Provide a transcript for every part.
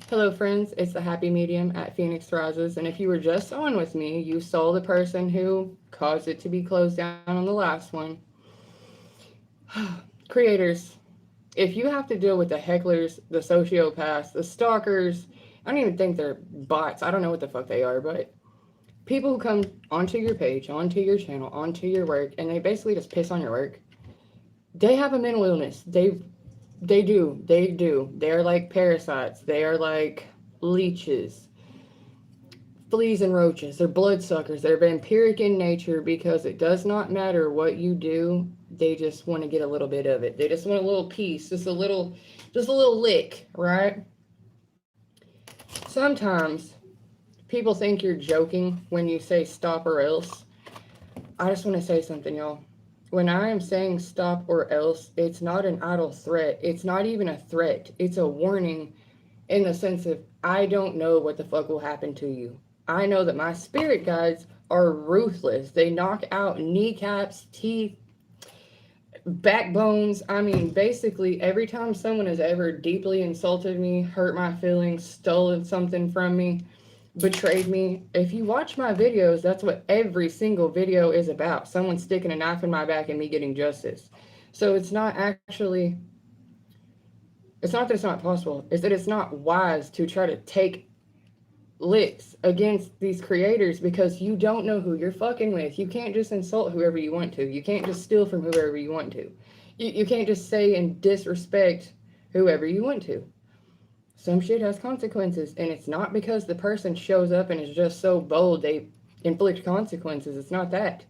Hello, friends. It's the Happy Medium at Phoenix Rises. And if you were just on with me, you saw the person who caused it to be closed down on the last one. Creators, if you have to deal with the hecklers, the sociopaths, the stalkers, I don't even think they're bots. I don't know what the fuck they are, but people who come onto your page, onto your channel, onto your work, and they basically just piss on your work, they have a mental illness. They do. They're like parasites. They are like leeches, fleas and roaches. They're bloodsuckers. They're vampiric in nature because it does not matter what you do. They just want to get a little bit of it. They just want a little piece, just a little lick, right? Sometimes people think you're joking when you say stop or else. I just want to say something, y'all. When I am saying stop or else, it's not an idle threat. It's not even a threat. It's a warning in the sense of I don't know what the fuck will happen to you. I know that my spirit guides are ruthless. They knock out kneecaps, teeth, backbones. I mean, basically, every time someone has ever deeply insulted me, hurt my feelings, stolen something from me, betrayed me, if you watch my videos, that's what every single video is about. Someone sticking a knife in my back and me getting justice. So it's not that it's not possible, it's that it's not wise to try to take licks against these creators because you don't know who you're fucking with. You can't just insult whoever you want to. You can't just steal from whoever you want to. You can't just say and disrespect whoever you want to. Some shit has consequences, and it's not because the person shows up and is just so bold they inflict consequences. It's not that.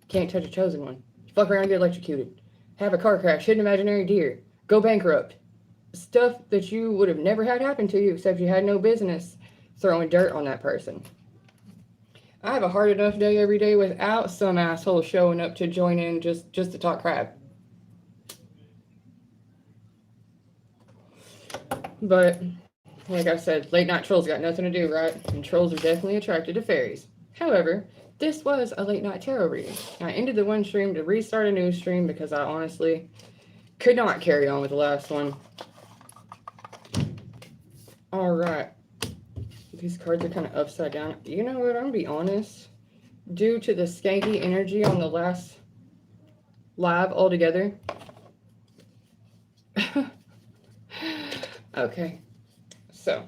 Can't touch a chosen one. Fuck around, get electrocuted. Have a car crash, hit an imaginary deer. Go bankrupt. Stuff that you would have never had happen to you except you had no business throwing dirt on that person. I have a hard enough day every day without some asshole showing up to join in just to talk crap. But like I said, late night trolls got nothing to do, right? And trolls are definitely attracted to fairies. However, this was a late night tarot reading. I ended the one stream to restart a new stream because I honestly could not carry on with the last one. Alright. These cards are kind of upside down. You know what? I'm going to be honest. Due to the skanky energy on the last live altogether. Okay. So,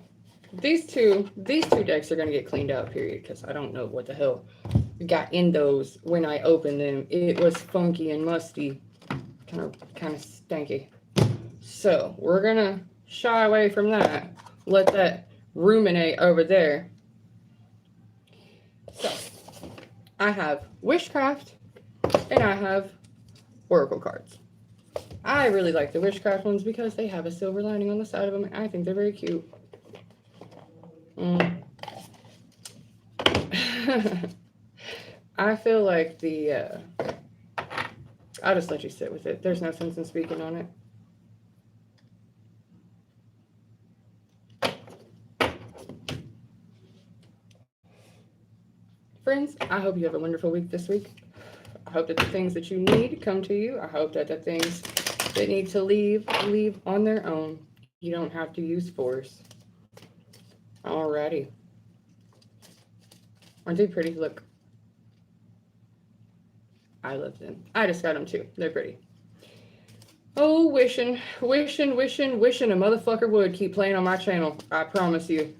these two decks are going to get cleaned out, period, because I don't know what the hell got in those when I opened them. It was funky and musty. Kind of stanky. So, we're going to shy away from that. Let that ruminate over there. So, I have Wishcraft and I have Oracle cards. I really like the Wishcraft ones because they have a silver lining on the side of them. I think they're very cute. I feel like I'll just let you sit with it. There's no sense in speaking on it. Friends, I hope you have a wonderful week this week. I hope that the things that you need come to you. I hope that the things that need to leave on their own. You don't have to use force. Alrighty. Aren't they pretty? Look. I love them. I just got them too. They're pretty. Oh, wishing a motherfucker would keep playing on my channel. I promise you.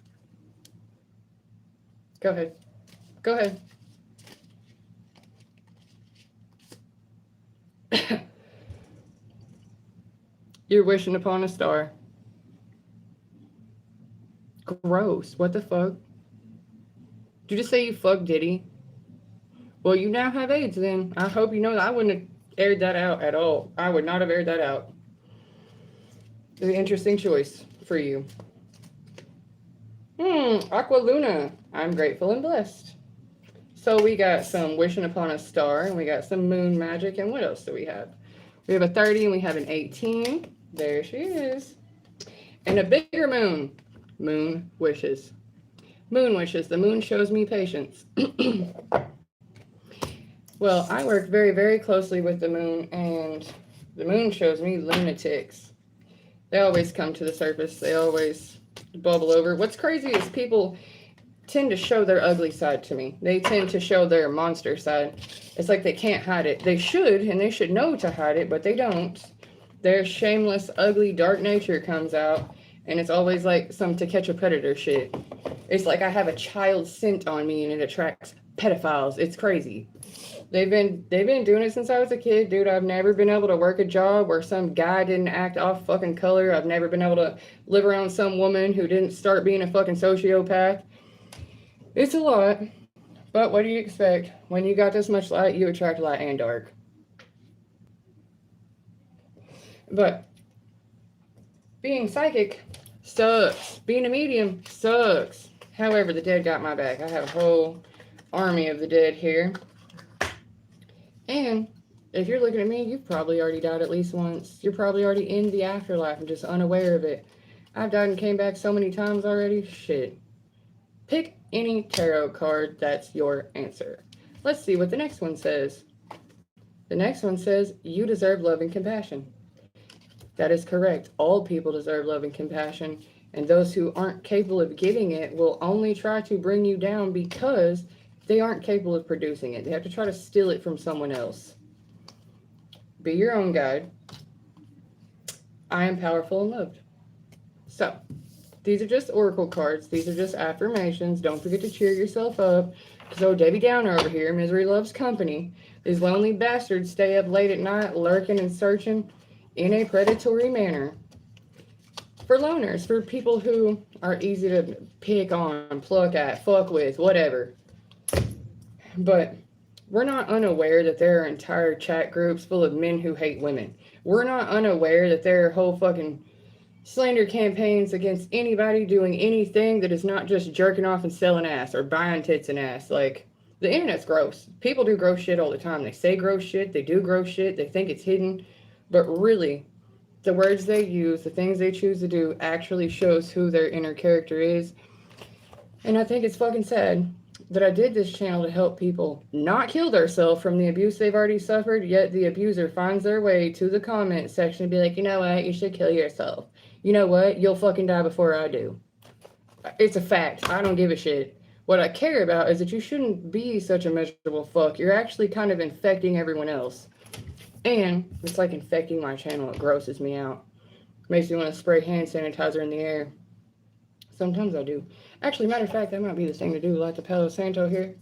Go ahead. Go ahead. You're wishing upon a star. Gross. What the fuck? Did you just say you fucked Diddy? Well, you now have AIDS then. I hope you know that I wouldn't have aired that out at all. I would not have aired that out. It's an interesting choice for you. Aqua Luna. I'm grateful and blessed. So we got some wishing upon a star, and we got some moon magic, and what else do we have? We have a 30 and we have an 18. There she is. And a bigger moon. Moon wishes. Moon wishes. The moon shows me patience. Well, I work very, very closely with the moon, and the moon shows me lunatics. They always come to the surface. They always bubble over. What's crazy is people tend to show their ugly side to me. They tend to show their monster side. It's like they can't hide it. They should, and they should know to hide it, but they don't. Their shameless, ugly, dark nature comes out, and it's always like some To Catch a Predator shit. It's like I have a child scent on me, and it attracts pedophiles. It's crazy. They've been doing it since I was a kid, dude. I've never been able to work a job where some guy didn't act off fucking color. I've never been able to live around some woman who didn't start being a fucking sociopath. It's a lot, but what do you expect? When you got this much light, you attract light and dark. But being psychic sucks. Being a medium sucks. However, the dead got my back. I have a whole army of the dead here. And if you're looking at me, you've probably already died at least once. You're probably already in the afterlife and just unaware of it. I've died and came back so many times already. Shit. Pick any tarot card that's your answer. Let's see what the next one says. The next one says, you deserve love and compassion. That is correct. All people deserve love and compassion, and those who aren't capable of giving it will only try to bring you down because they aren't capable of producing it. They have to try to steal it from someone else. Be your own guide. I am powerful and loved. So, these are just oracle cards. These are just affirmations. Don't forget to cheer yourself up. So Debbie Downer over here, misery loves company. These lonely bastards stay up late at night, lurking and searching in a predatory manner. For loners, for people who are easy to pick on, pluck at, fuck with, whatever. But we're not unaware that there are entire chat groups full of men who hate women. We're not unaware that there are whole fucking slander campaigns against anybody doing anything that is not just jerking off and selling ass or buying tits and ass. Like, the internet's gross. People do gross shit all the time. They say gross shit. They do gross shit. They think it's hidden. But really, the words they use, the things they choose to do actually shows who their inner character is. And I think it's fucking sad that I did this channel to help people not kill themselves from the abuse they've already suffered, yet the abuser finds their way to the comment section and be like, you know what, you should kill yourself. You know what, you'll fucking die before I do. It's a fact. I don't give a shit. What I care about is that you shouldn't be such a miserable fuck. You're actually kind of infecting everyone else. And it's like infecting my channel. It grosses me out. Makes me want to spray hand sanitizer in the air. Sometimes I do. Actually, matter of fact, that might be the thing to do, like the Palo Santo here.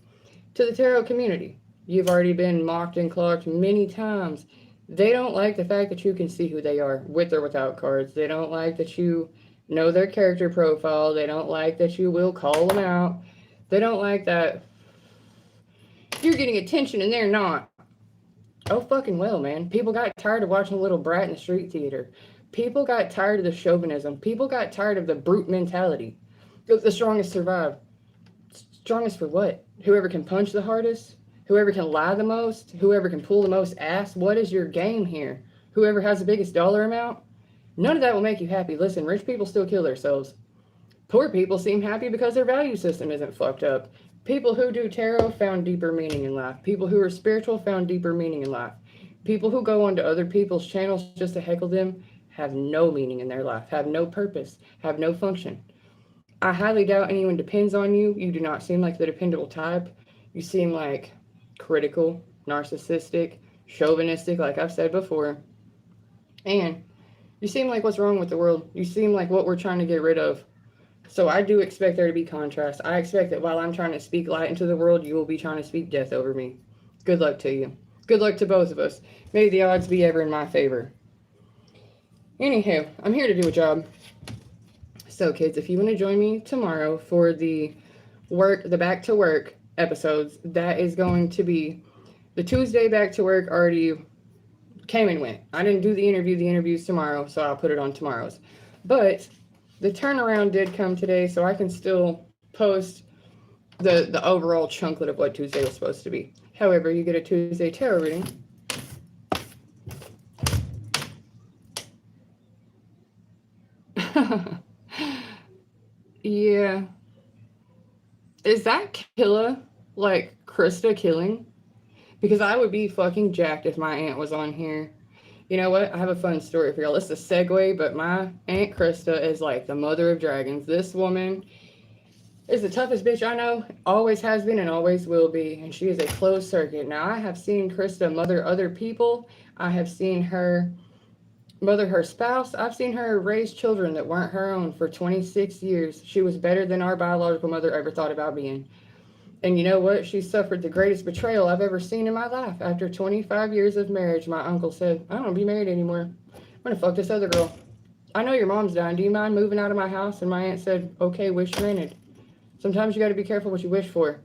To the tarot community, you've already been mocked and clocked many times. They don't like the fact that you can see who they are, with or without cards. They don't like that you know their character profile. They don't like that you will call them out. They don't like that you're getting attention and they're not. Oh, fucking well, man. People got tired of watching Little Brat in the street theater. People got tired of the chauvinism. People got tired of the brute mentality. The strongest survive. Strongest for what? Whoever can punch the hardest? Whoever can lie the most? Whoever can pull the most ass? What is your game here? Whoever has the biggest dollar amount? None of that will make you happy. Listen, rich people still kill themselves. Poor people seem happy because their value system isn't fucked up. People who do tarot found deeper meaning in life. People who are spiritual found deeper meaning in life. People who go onto other people's channels just to heckle them have no meaning in their life, have no purpose, have no function. I highly doubt anyone depends on you. You do not seem like the dependable type. You seem like critical, narcissistic, chauvinistic, like I've said before. And you seem like what's wrong with the world. You seem like what we're trying to get rid of. So I do expect there to be contrast. I expect that while I'm trying to speak light into the world, you will be trying to speak death over me. Good luck to you. Good luck to both of us. May the odds be ever in my favor. Anywho, I'm here to do a job. So kids, if you want to join me tomorrow for the back to work episodes, that is going to be the Tuesday back to work already came and went. I didn't do the interview's tomorrow, so I'll put it on tomorrow's. But the turnaround did come today, so I can still post the overall chunklet of what Tuesday was supposed to be. However, you get a Tuesday tarot reading. Yeah. Is that Killa like Krista killing? Because I would be fucking jacked if my aunt was on here. You know what? I have a fun story for y'all. It's a segue, but my Aunt Krista is like the mother of dragons. This woman is the toughest bitch I know, always has been and always will be, and she is a closed circuit. Now, I have seen Krista mother other people. I have seen her mother her spouse. I've seen her raise children that weren't her own for 26 years. She was better than our biological mother ever thought about being. And you know what? She suffered the greatest betrayal I've ever seen in my life. After 25 years of marriage, my uncle said, I don't want to be married anymore. I'm going to fuck this other girl. I know your mom's dying. Do you mind moving out of my house? And my aunt said, okay, wish granted. Sometimes you got to be careful what you wish for.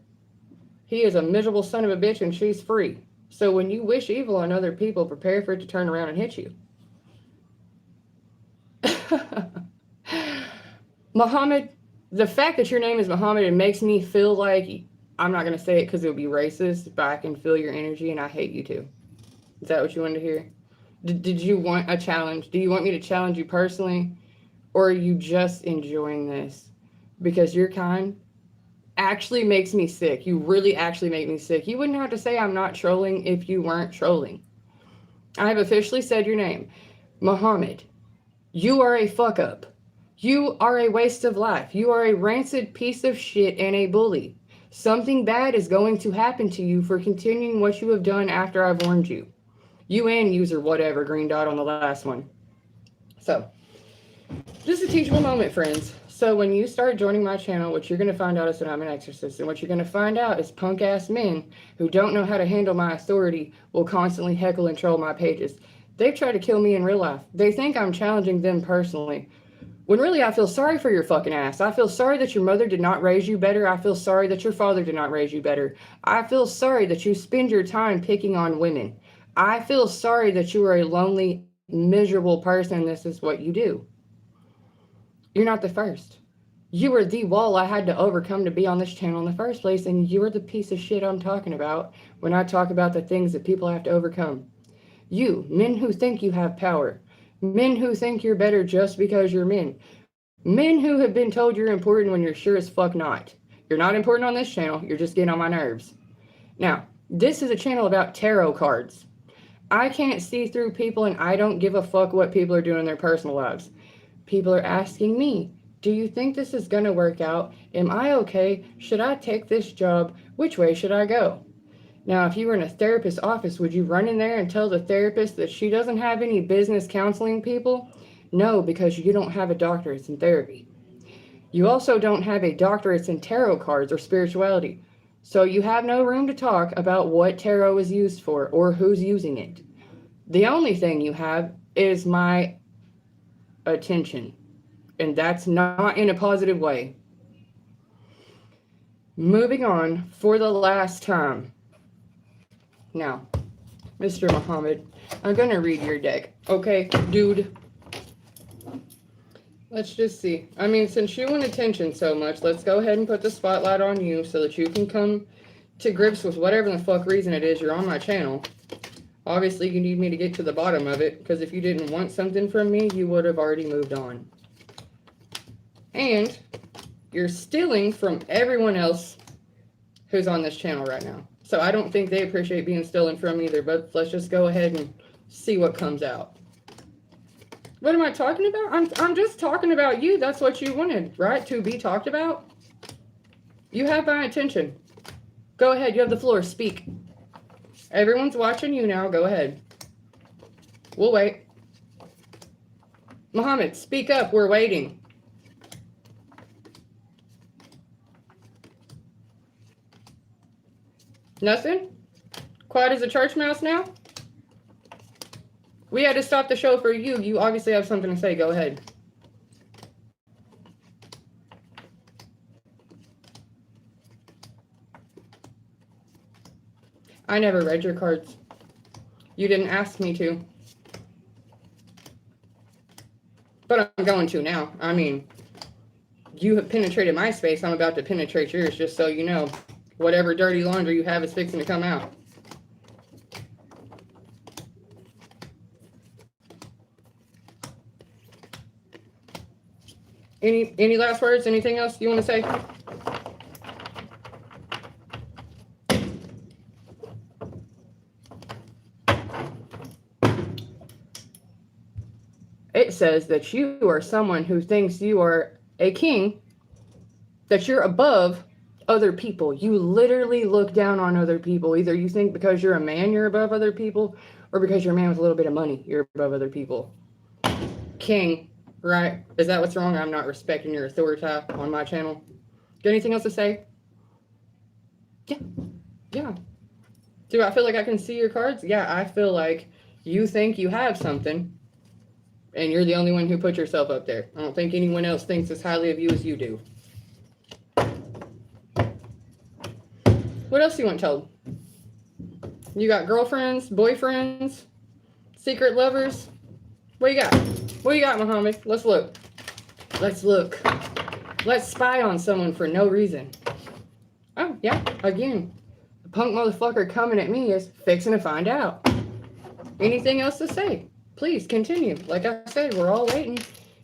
He is a miserable son of a bitch and she's free. So when you wish evil on other people, prepare for it to turn around and hit you. Muhammad, the fact that your name is Muhammad, it makes me feel like, I'm not going to say it because it would be racist, but I can feel your energy and I hate you too. Is that what you wanted to hear? Did you want a challenge? Do you want me to challenge you personally? Or are you just enjoying this? Because your kind actually makes me sick. You really actually make me sick. You wouldn't have to say I'm not trolling if you weren't trolling. I have officially said your name. Muhammad, you are a fuck up. You are a waste of life. You are a rancid piece of shit and a bully. Something bad is going to happen to you for continuing what you have done after I've warned you. You and user whatever, green dot on the last one. So, just a teachable moment, friends. So when you start joining my channel, what you're going to find out is that I'm an exorcist. And what you're going to find out is punk-ass men who don't know how to handle my authority will constantly heckle and troll my pages. They've tried to kill me in real life. They think I'm challenging them personally. When really I feel sorry for your fucking ass. I feel sorry that your mother did not raise you better. I feel sorry that your father did not raise you better. I feel sorry that you spend your time picking on women. I feel sorry that you are a lonely, miserable person. This is what you do. You're not the first. You were the wall I had to overcome to be on this channel in the first place, and you're the piece of shit I'm talking about when I talk about the things that people have to overcome. You, men who think you have power. Men who think you're better just because you're men. Men who have been told you're important when you're sure as fuck not. You're not important on this channel. You're just getting on my nerves. Now, this is a channel about tarot cards. I can't see through people and I don't give a fuck what people are doing in their personal lives. People are asking me, do you think this is going to work out? Am I okay? Should I take this job? Which way should I go? Now, if you were in a therapist's office, would you run in there and tell the therapist that she doesn't have any business counseling people? No, because you don't have a doctorate in therapy. You also don't have a doctorate in tarot cards or spirituality. So you have no room to talk about what tarot is used for or who's using it. The only thing you have is my attention. And that's not in a positive way. Moving on for the last time. Now, Mr. Muhammad, I'm going to read your deck. Okay, dude? Let's just see. I mean, since you want attention so much, let's go ahead and put the spotlight on you so that you can come to grips with whatever the fuck reason it is you're on my channel. Obviously, you need me to get to the bottom of it, because if you didn't want something from me, you would have already moved on. And you're stealing from everyone else who's on this channel right now. So I don't think they appreciate being stolen from either, but let's just go ahead and see what comes out. What am I talking about? I'm just talking about you. That's what you wanted, right? To be talked about? You have my attention. Go ahead. You have the floor. Speak. Everyone's watching you now. Go ahead. We'll wait. Muhammad, speak up. We're waiting. Nothing? Quiet as a church mouse now? We had to stop the show for you. You obviously have something to say. Go ahead. I never read your cards. You didn't ask me to. But I'm going to now. I mean, you have penetrated my space. I'm about to penetrate yours, just so you know. Whatever dirty laundry you have is fixing to come out. Any last words? Anything else you want to say? says that you are someone who thinks you are a king, that you're above other people. You literally look down on other people. Either you think because you're a man, you're above other people, or because you're a man with a little bit of money, you're above other people. King, right? Is that what's wrong? I'm not respecting your authority on my channel. Got anything else to say? Yeah. Yeah. Do I feel like I can see your cards? Yeah, I feel like you think you have something, and you're the only one who put yourself up there. I don't think anyone else thinks as highly of you as you do. What else do you want told? You got girlfriends, boyfriends, secret lovers? What you got? What you got, Muhammad? Let's look. Let's look. Let's spy on someone for no reason. Oh, yeah, again. The punk motherfucker coming at me is fixing to find out. Anything else to say? Please continue. Like I said, we're all waiting.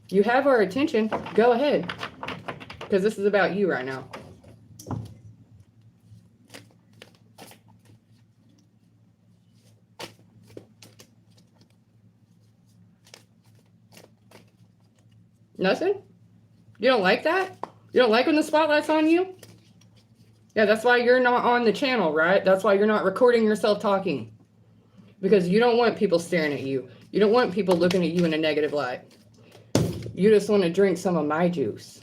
You have our attention. Go ahead. Because this is about you right now. Nothing? You don't like that? You don't like when the spotlight's on you? Yeah, that's why you're not on the channel, right? That's why you're not recording yourself talking. Because you don't want people staring at you. You don't want people looking at you in a negative light. You just want to drink some of my juice.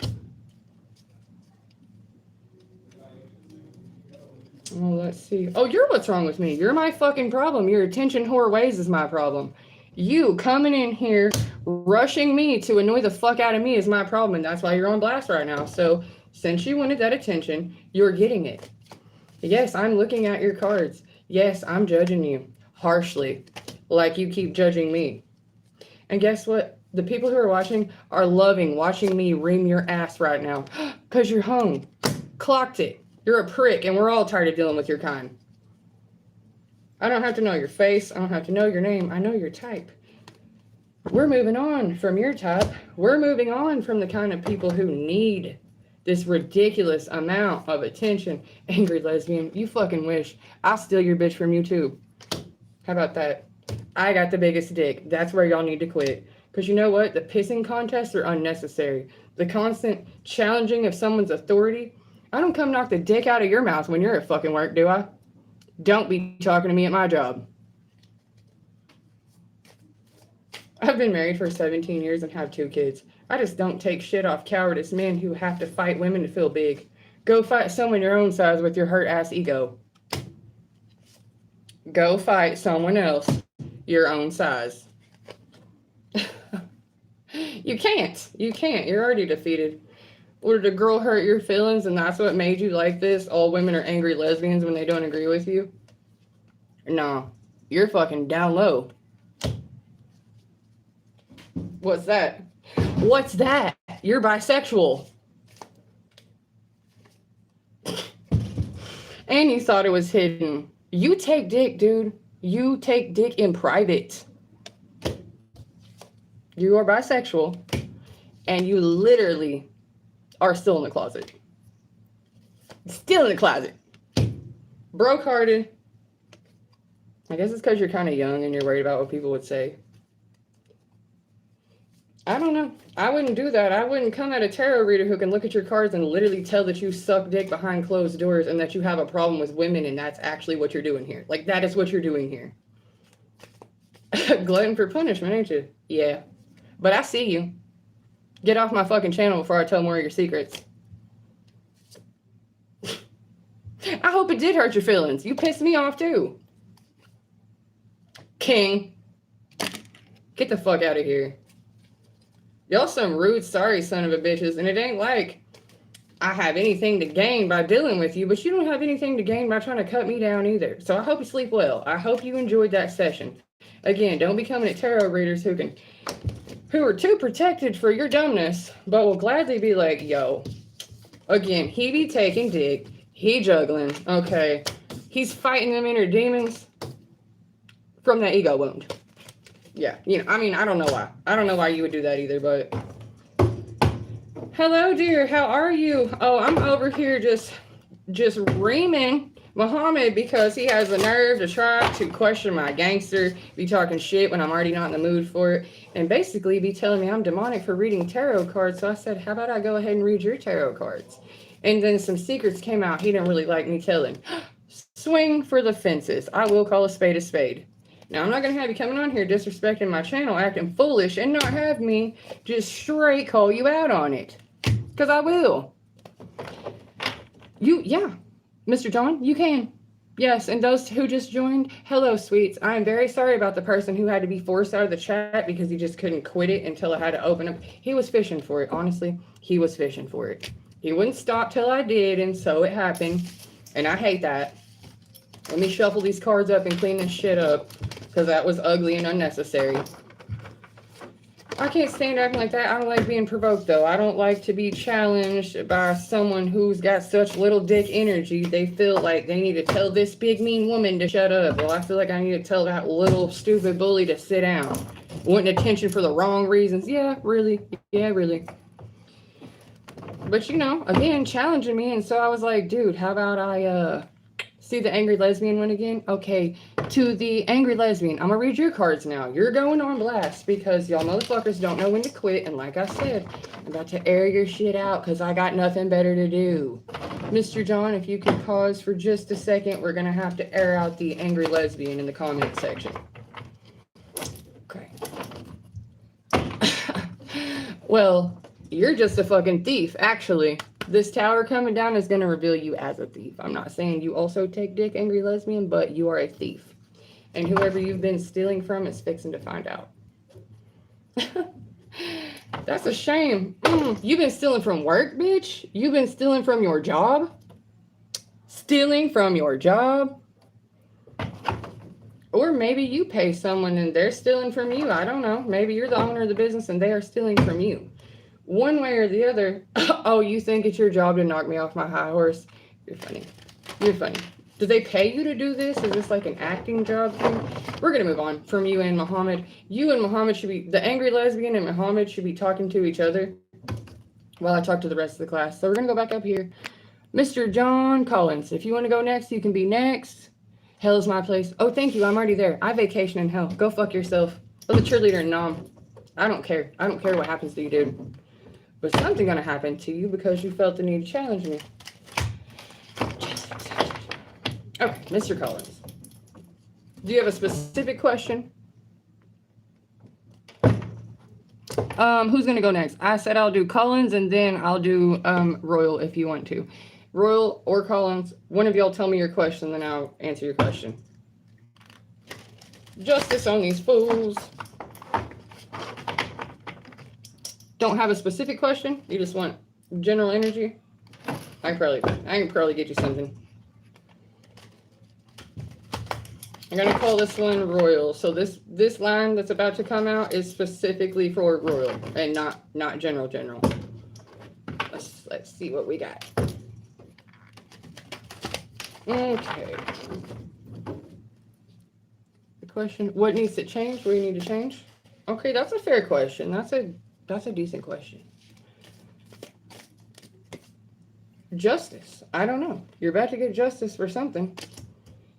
Oh, let's see. Oh, you're what's wrong with me. You're my fucking problem. Your attention whore ways is my problem. You coming in here, rushing me to annoy the fuck out of me is my problem, and that's why you're on blast right now. So, since you wanted that attention, you're getting it. Yes, I'm looking at your cards. Yes, I'm judging you harshly, like you keep judging me. And guess what? The people who are watching are loving watching me ream your ass right now. Because you're home. Clocked it. You're a prick, and we're all tired of dealing with your kind. I don't have to know your face. I don't have to know your name. I know your type. We're moving on from your type. We're moving on from the kind of people who need this ridiculous amount of attention. Angry lesbian, you fucking wish. I'll steal your bitch from you too. How about that? I got the biggest dick. That's where y'all need to quit. Because you know what? The pissing contests are unnecessary. The constant challenging of someone's authority. I don't come knock the dick out of your mouth when you're at fucking work, do I? Don't be talking to me at my job. I've been married for 17 years and have 2 kids. I just don't take shit off cowardice men who have to fight women to feel big. Go fight someone your own size with your hurt-ass ego. Go fight someone else your own size. You can't. You can't. You're already defeated. Or did a girl hurt your feelings and that's what made you like this? All women are angry lesbians when they don't agree with you? No. You're fucking down low. What's that? What's that? You're bisexual. And you thought it was hidden. You take dick, dude. You take dick in private. You are bisexual. And you literally are still in the closet. Still in the closet. Broke-hearted. I guess it's because you're kind of young and you're worried about what people would say. I don't know. I wouldn't do that. I wouldn't come at a tarot reader who can look at your cards and literally tell that you suck dick behind closed doors and that you have a problem with women and that's actually what you're doing here. Like, that is what you're doing here. Glutton for punishment, ain't you? Yeah. But I see you. Get off my fucking channel before I tell more of your secrets. I hope it did hurt your feelings. You pissed me off too. King. Get the fuck out of here. Y'all some rude, sorry son of a bitches, and it ain't like I have anything to gain by dealing with you, but you don't have anything to gain by trying to cut me down either. So I hope you sleep well. I hope you enjoyed that session. Again, don't be coming at tarot readers who are too protected for your dumbness, but will gladly be like, yo, again, he be taking dick, he juggling, okay, he's fighting them inner demons from that ego wound. Yeah, you know, I mean, I don't know why. I don't know why you would do that either, but hello, dear, how are you? Oh, I'm over here just reaming Muhammad, because he has the nerve to try to question my gangster, be talking shit when I'm already not in the mood for it, and basically be telling me I'm demonic for reading tarot cards. So I said, how about I go ahead and read your tarot cards? And then some secrets came out he didn't really like me telling. Swing for the fences. I will call a spade a spade. Now, I'm not going to have you coming on here disrespecting my channel, acting foolish, and not have me just straight call you out on it. Because I will. Yeah. Mr. John, you can. Yes, and those who just joined, hello, sweets. I am very sorry about the person who had to be forced out of the chat because he just couldn't quit it until I had to open up. He was fishing for it, honestly. He was fishing for it. He wouldn't stop till I did, and so it happened. And I hate that. Let me shuffle these cards up and clean this shit up, because that was ugly and unnecessary. I can't stand acting like that. I don't like being provoked, though. I don't like to be challenged by someone who's got such little dick energy. They feel like they need to tell this big mean woman to shut up. Well, I feel like I need to tell that little stupid bully to sit down. Wanting attention for the wrong reasons. Yeah, really. Yeah, really. But, you know, again, challenging me. And so I was like, dude, how about I, see the angry lesbian one again? Okay, to the angry lesbian, I'm gonna read your cards now. You're going on blast because y'all motherfuckers don't know when to quit. And like I said, I'm about to air your shit out because I got nothing better to do. Mr. John, if you could pause for just a second, we're gonna have to air out the angry lesbian in the comment section. Okay. Well, you're just a fucking thief, actually. This tower coming down is going to reveal you as a thief. I'm not saying you also take dick, angry lesbian, but you are a thief. And whoever you've been stealing from is fixing to find out. That's a shame. You've been stealing from work, bitch? You've been stealing from your job? Stealing from your job? Or maybe you pay someone and they're stealing from you. I don't know. Maybe you're the owner of the business and they are stealing from you. One way or the other. Oh, you think it's your job to knock me off my high horse? You're funny. You're funny. Do they pay you to do this? Is this like an acting job thing? We're going to move on from you and Muhammad. You and Muhammad should be, the angry lesbian and Muhammad should be talking to each other while I talk to the rest of the class. So we're going to go back up here. Mr. John Collins, if you want to go next, you can be next. Hell is my place. Oh, thank you. I'm already there. I vacation in hell. Go fuck yourself. I'm the cheerleader in Nam. I don't care. I don't care what happens to you, dude. But something gonna happen to you because you felt the need to challenge me. Okay, Mr. Collins. Do you have a specific question? Who's gonna go next? I said I'll do Collins and then I'll do Royal if you want to. Royal or Collins, one of y'all tell me your question, then I'll answer your question. Justice on these fools. Don't have a specific question? You just want general energy? I can probably get you something. I'm gonna call this one Royal. So this line that's about to come out is specifically for Royal and not general. Let's see what we got. Okay. The question, what needs to change? What do you need to change? Okay, that's a fair question. That's a decent question. Justice. I don't know. You're about to get justice for something.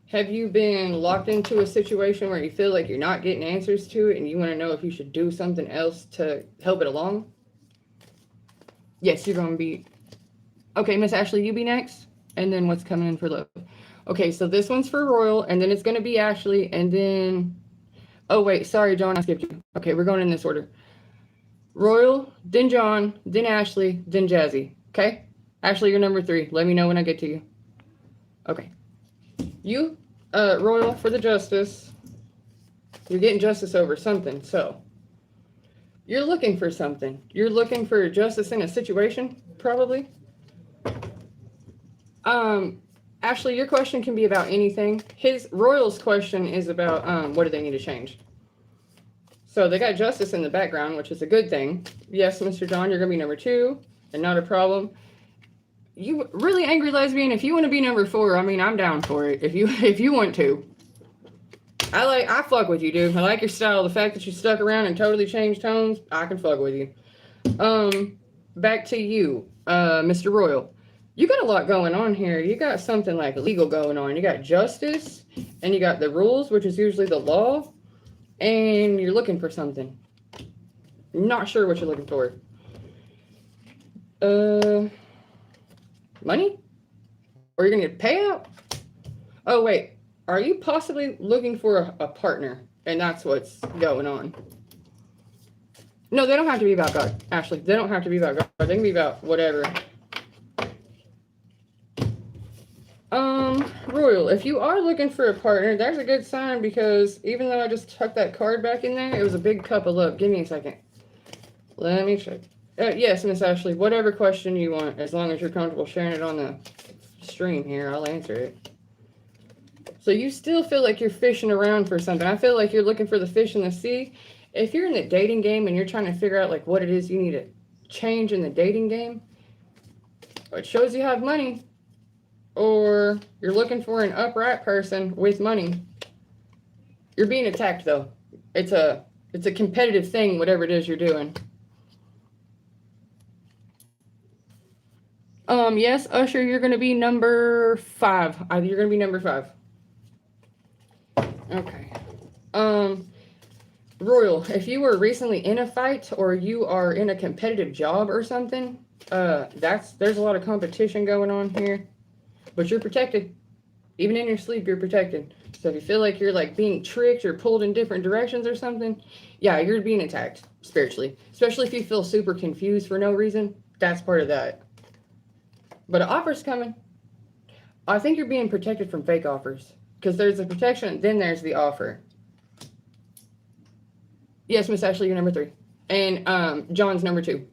Have you been locked into a situation where you feel like you're not getting answers to it and you want to know if you should do something else to help it along? Yes, you're going to be... Okay, Miss Ashley, you be next. And then what's coming in for love? Okay, so this one's for Royal, and then it's going to be Ashley, and then... Oh, wait, sorry, John, I skipped you. Okay, we're going in this order. Royal, then John, then Ashley, then Jazzy. Okay? Ashley, you're number 3. Let me know when I get to you. Okay. You, Royal, for the justice. You're getting justice over something, so. You're looking for something. You're looking for justice in a situation, probably. Ashley, your question can be about anything. Royal's question is about what do they need to change. So they got justice in the background, which is a good thing. Yes, Mr. John, you're going to be number 2, and not a problem. You really angry lesbian, if you want to be number 4, I mean, I'm down for it. If you want to. I fuck with you, dude. I like your style. The fact that you stuck around and totally changed tones, I can fuck with you. Back to you, Mr. Royal. You got a lot going on here. You got something like legal going on. You got justice, and you got the rules, which is usually the law, and you're looking for something. Not sure what you're looking for. Money? Or you're gonna get payout? Oh wait, are you possibly looking for a partner? And that's what's going on. No, they don't have to be about God. Ashley, they don't have to be about God. They can be about whatever. Royal, if you are looking for a partner, that's a good sign, because even though I just tucked that card back in there, it was a big cup of love. Give me a second. Let me check. Yes, Miss Ashley, whatever question you want, as long as you're comfortable sharing it on the stream here, I'll answer it. So you still feel like you're fishing around for something. I feel like you're looking for the fish in the sea. If you're in the dating game and you're trying to figure out like what it is you need to change in the dating game, it shows you have money, or you're looking for an upright person with money. You're being attacked though. It's a competitive thing, whatever it is you're doing. Yes, Usher, you're gonna be number 5. You're gonna be number 5. Okay. Royal, if you were recently in a fight or you are in a competitive job or something, there's a lot of competition going on here, but you're protected. Even in your sleep, you're protected. So if you feel like you're like being tricked or pulled in different directions or something, yeah, you're being attacked spiritually. Especially if you feel super confused for no reason, that's part of that. But an offer's coming. I think you're being protected from fake offers, because there's the protection, then there's the offer. Yes, Miss Ashley, you're number 3. And John's number 2.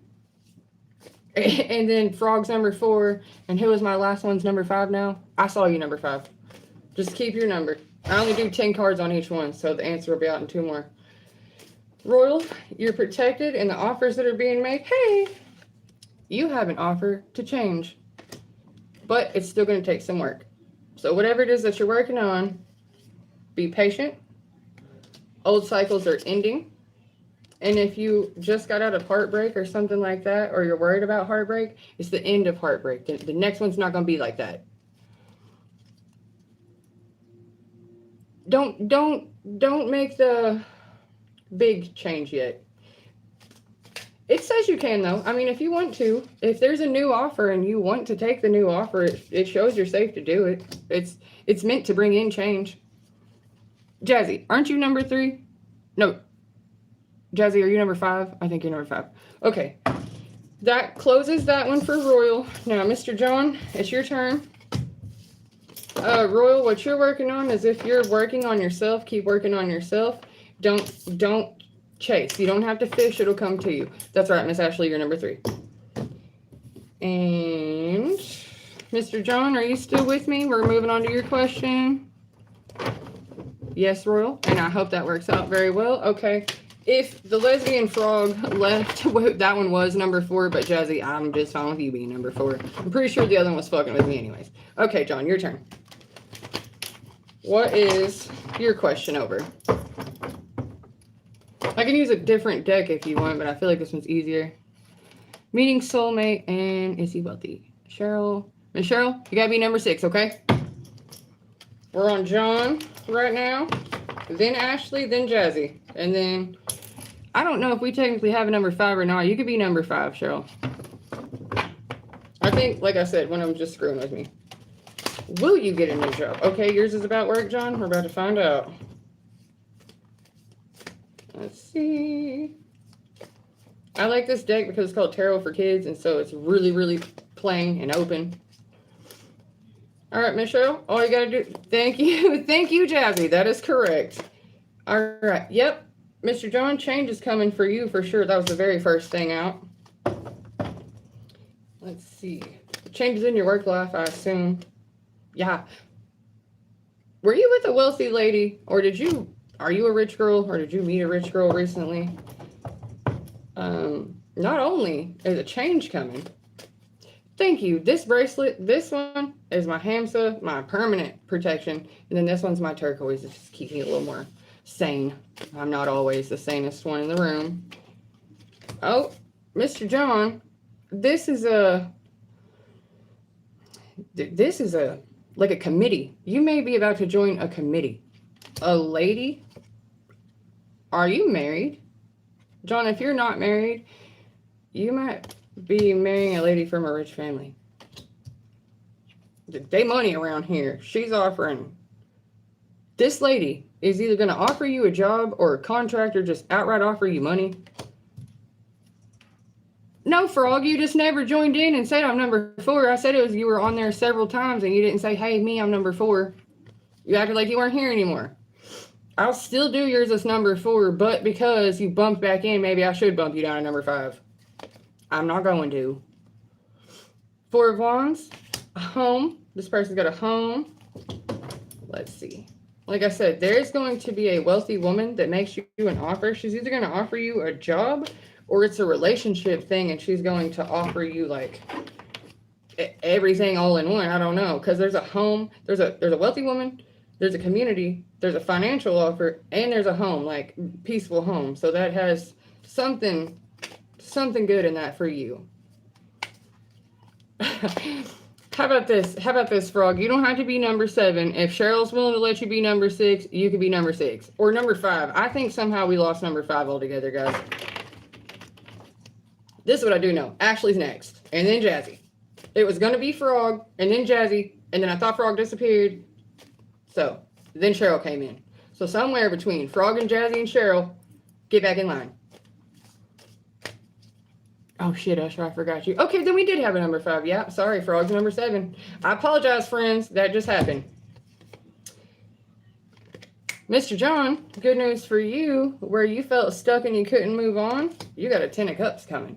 And then Frog's number 4. And who was my last one's number 5 now? I saw you number 5. Just keep your number. I only do 10 cards on each one, so the answer will be out in 2 more. Royal, you're protected, and the offers that are being made, hey, you have an offer to change. But it's still going to take some work. So whatever it is that you're working on, be patient. Old cycles are ending. And if you just got out of heartbreak or something like that, or you're worried about heartbreak, it's the end of heartbreak. The next one's not going to be like that. Don't make the big change yet. It says you can, though. I mean, if you want to, if there's a new offer and you want to take the new offer, it shows you're safe to do it. It's meant to bring in change. Jazzy, aren't you number 3? No. Jazzy, are you number 5? I think you're number 5. Okay. That closes that one for Royal. Now, Mr. John, it's your turn. Royal, what you're working on is, if you're working on yourself, keep working on yourself. Don't chase. You don't have to fish. It'll come to you. That's right, Miss Ashley, you're number 3. And Mr. John, are you still with me? We're moving on to your question. Yes, Royal. And I hope that works out very well. Okay. If the lesbian frog left, that one was number 4, but Jazzy, I'm just fine with you being number 4. I'm pretty sure the other one was fucking with me anyways. Okay, John, your turn. What is your question over? I can use a different deck if you want, but I feel like this one's easier. Meeting soulmate, and is he wealthy? Cheryl. Miss Cheryl, you gotta be number 6, okay? We're on John right now, then Ashley, then Jazzy, and then I don't know if we technically have a number 5 or not. You could be number 5, Cheryl. I think, like I said, when I'm just screwing with me. Will you get a new job? Okay, yours is about work, John. We're about to find out. Let's see. I like this deck because it's called Tarot for Kids, and so it's really, really plain and open. All right, Michelle, all you gotta do, thank you, Jazzy, that is correct. All right, yep, Mr. John, change is coming for you for sure. That was the very first thing out. Let's see, changes in your work life, I assume. Yeah. Were you with a wealthy lady, or are you a rich girl, or did you meet a rich girl recently? Not only is a change coming, thank you. This bracelet, this one is my Hamsa, my permanent protection. And then this one's my turquoise. It just keeps me a little more sane. I'm not always the sanest one in the room. Oh, Mr. John, this is This is like a committee. You may be about to join a committee. A lady, are you married? John, if you're not married, you might be marrying a lady from a rich family. They money around here. She's offering. This lady is either going to offer you a job or a contract or just outright offer you money. No, Frog, you just never joined in and said I'm number 4. I said it was you were on there several times and you didn't say, hey, me, I'm number 4. You acted like you weren't here anymore. I'll still do yours as number 4, but because you bumped back in, maybe I should bump you down to number 5. I'm not going to. 4 of Wands, a home. This person's got a home. Let's see. Like I said, there's going to be a wealthy woman that makes you an offer. She's either going to offer you a job or it's a relationship thing and she's going to offer you like everything all in one. I don't know. Because there's a home, there's a wealthy woman, there's a community, there's a financial offer, and there's a home, like peaceful home. So that has something good in that for you. How about this? How about this, Frog? You don't have to be number 7. If Cheryl's willing to let you be number 6, you could be number 6. Or number 5. I think somehow we lost number 5 altogether, guys. This is what I do know. Ashley's next. And then Jazzy. It was going to be Frog, and then Jazzy, and then I thought Frog disappeared. So, then Cheryl came in. So somewhere between Frog and Jazzy and Cheryl, get back in line. Oh, shit, Usher, I forgot you. Okay, then we did have a number 5. Yeah, sorry, Frog's number 7. I apologize, friends. That just happened. Mr. John, good news for you. Where you felt stuck and you couldn't move on, you got a 10 of Cups coming.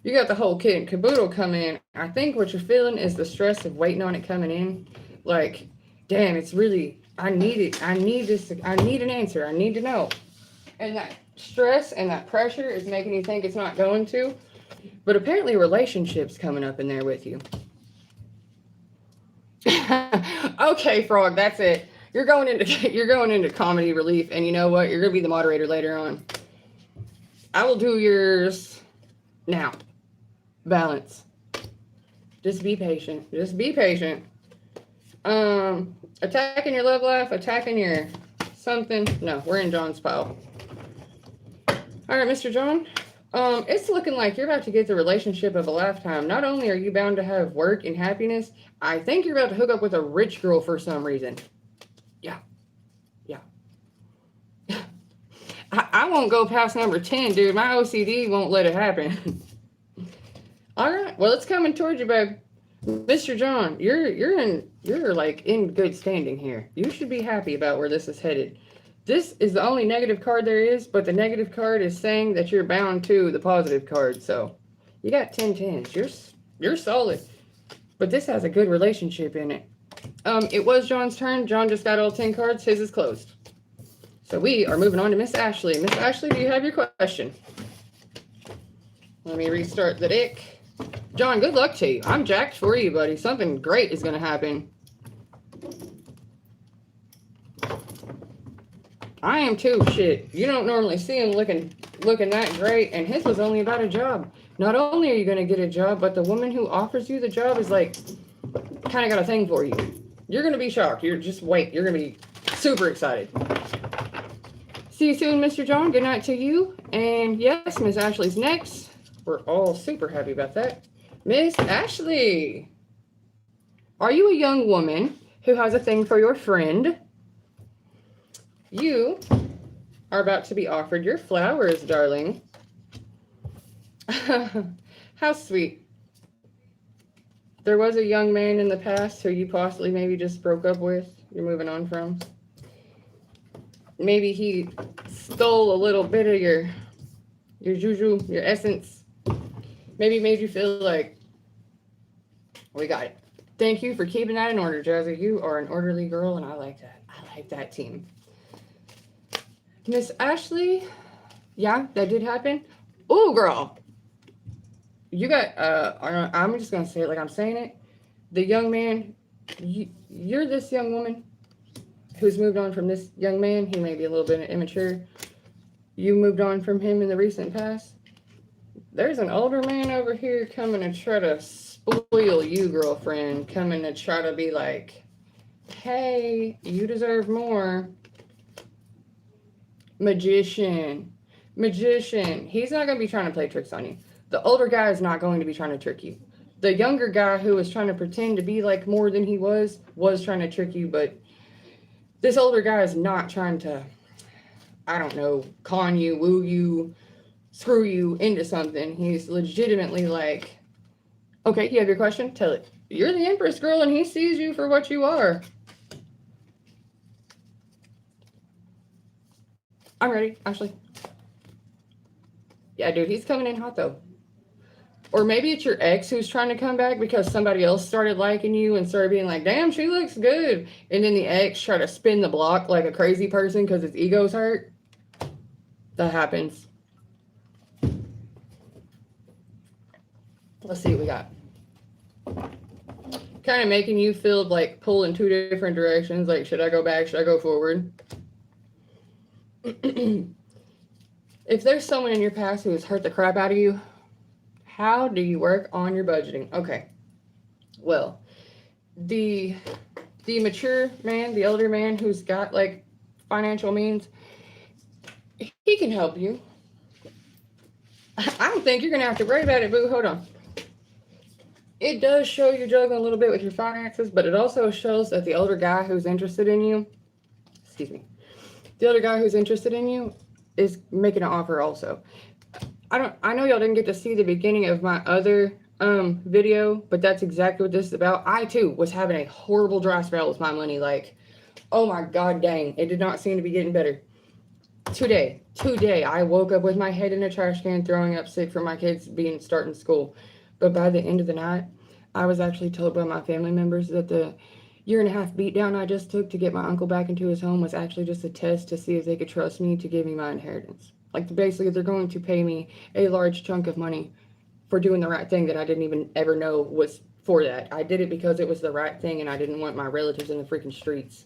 You got the whole kit and caboodle coming in. I think what you're feeling is the stress of waiting on it coming in. Like, damn, it's really, I need it. I need this. I need an answer. I need to know. And that stress and that pressure is making you think it's not going to, but apparently relationships coming up in there with you. Okay, Frog, that's it. You're going into comedy relief, and you know what? You're gonna be the moderator later on. I will do yours now. Balance. Just be patient. Just be patient. Attacking your love life, attacking your something. No, we're in John's pile. All right, Mr. John, it's looking like you're about to get the relationship of a lifetime. Not only are you bound to have work and happiness, I think you're about to hook up with a rich girl for some reason. Yeah. I won't go past number 10, dude. My OCD won't let it happen. All right, well, it's coming towards you, babe. Mr. John, you're like in good standing here. You should be happy about where this is headed. This is the only negative card there is, but the negative card is saying that you're bound to the positive card. So you got 10 10s. You're solid. But this has a good relationship in it. It was John's turn. John just got all 10 cards. His is closed. So we are moving on to Miss Ashley. Miss Ashley, do you have your question? Let me restart the deck. John, good luck to you. I'm jacked for you, buddy. Something great is going to happen. I am too. Shit. You don't normally see him looking that great, and his was only about a job. Not only are you going to get a job, but the woman who offers you the job is like, kind of got a thing for you. You're going to be shocked. You're just wait. You're going to be super excited. See you soon, Mr. John. Good night to you. And yes, Miss Ashley's next. We're all super happy about that. Miss Ashley, are you a young woman who has a thing for your friend? You are about to be offered your flowers, darling. How sweet. There was a young man in the past who you possibly maybe just broke up with. You're moving on from. Maybe he stole a little bit of your juju, your essence. Maybe made you feel like, we got it. Thank you for keeping that in order, Jazzy. You are an orderly girl, and I like that. I like that team. Miss Ashley, yeah, that did happen. Ooh, girl. You got, I'm just going to say it like I'm saying it. The young man, you're this young woman who's moved on from this young man. He may be a little bit immature. You moved on from him in the recent past. There's an older man over here coming to try to spoil you, girlfriend, coming to try to be like, hey, you deserve more. Magician. Magician. He's not going to be trying to play tricks on you. The older guy is not going to be trying to trick you. The younger guy who was trying to pretend to be like more than he was trying to trick you, but this older guy is not trying to, I don't know, con you, woo you, screw you into something. He's legitimately like, okay, you have your question? Tell it. You're the Empress girl and he sees you for what you are. I'm ready, Ashley. Yeah, dude, he's coming in hot though. Or maybe it's your ex who's trying to come back because somebody else started liking you and started being like, damn, she looks good. And then the ex tried to spin the block like a crazy person because his ego's hurt. That happens. Let's see what we got. Kind of making you feel like pull in two different directions. Like, should I go back? Should I go forward? If there's someone in your past who has hurt the crap out of you, how do you work on your budgeting? Okay. Well, the mature man, the elder man who's got like financial means, he can help you. I don't think you're gonna have to worry about it, boo. Hold on. It does show you're juggling a little bit with your finances, but it also shows that the older guy who's interested in you, the other guy who's interested in you is making an offer also. I know y'all didn't get to see the beginning of my other video, but that's exactly what this is about. I too was having a horrible dry spell with my money. Like, oh my god dang, it did not seem to be getting better. Today, I woke up with my head in a trash can, throwing up sick from my kids starting school. But by the end of the night, I was actually told by my family members that the 1.5 year beatdown I just took to get my uncle back into his home was actually just a test to see if they could trust me to give me my inheritance. Like, basically, they're going to pay me a large chunk of money for doing the right thing that I didn't even ever know was for that. I did it because it was the right thing and I didn't want my relatives in the freaking streets.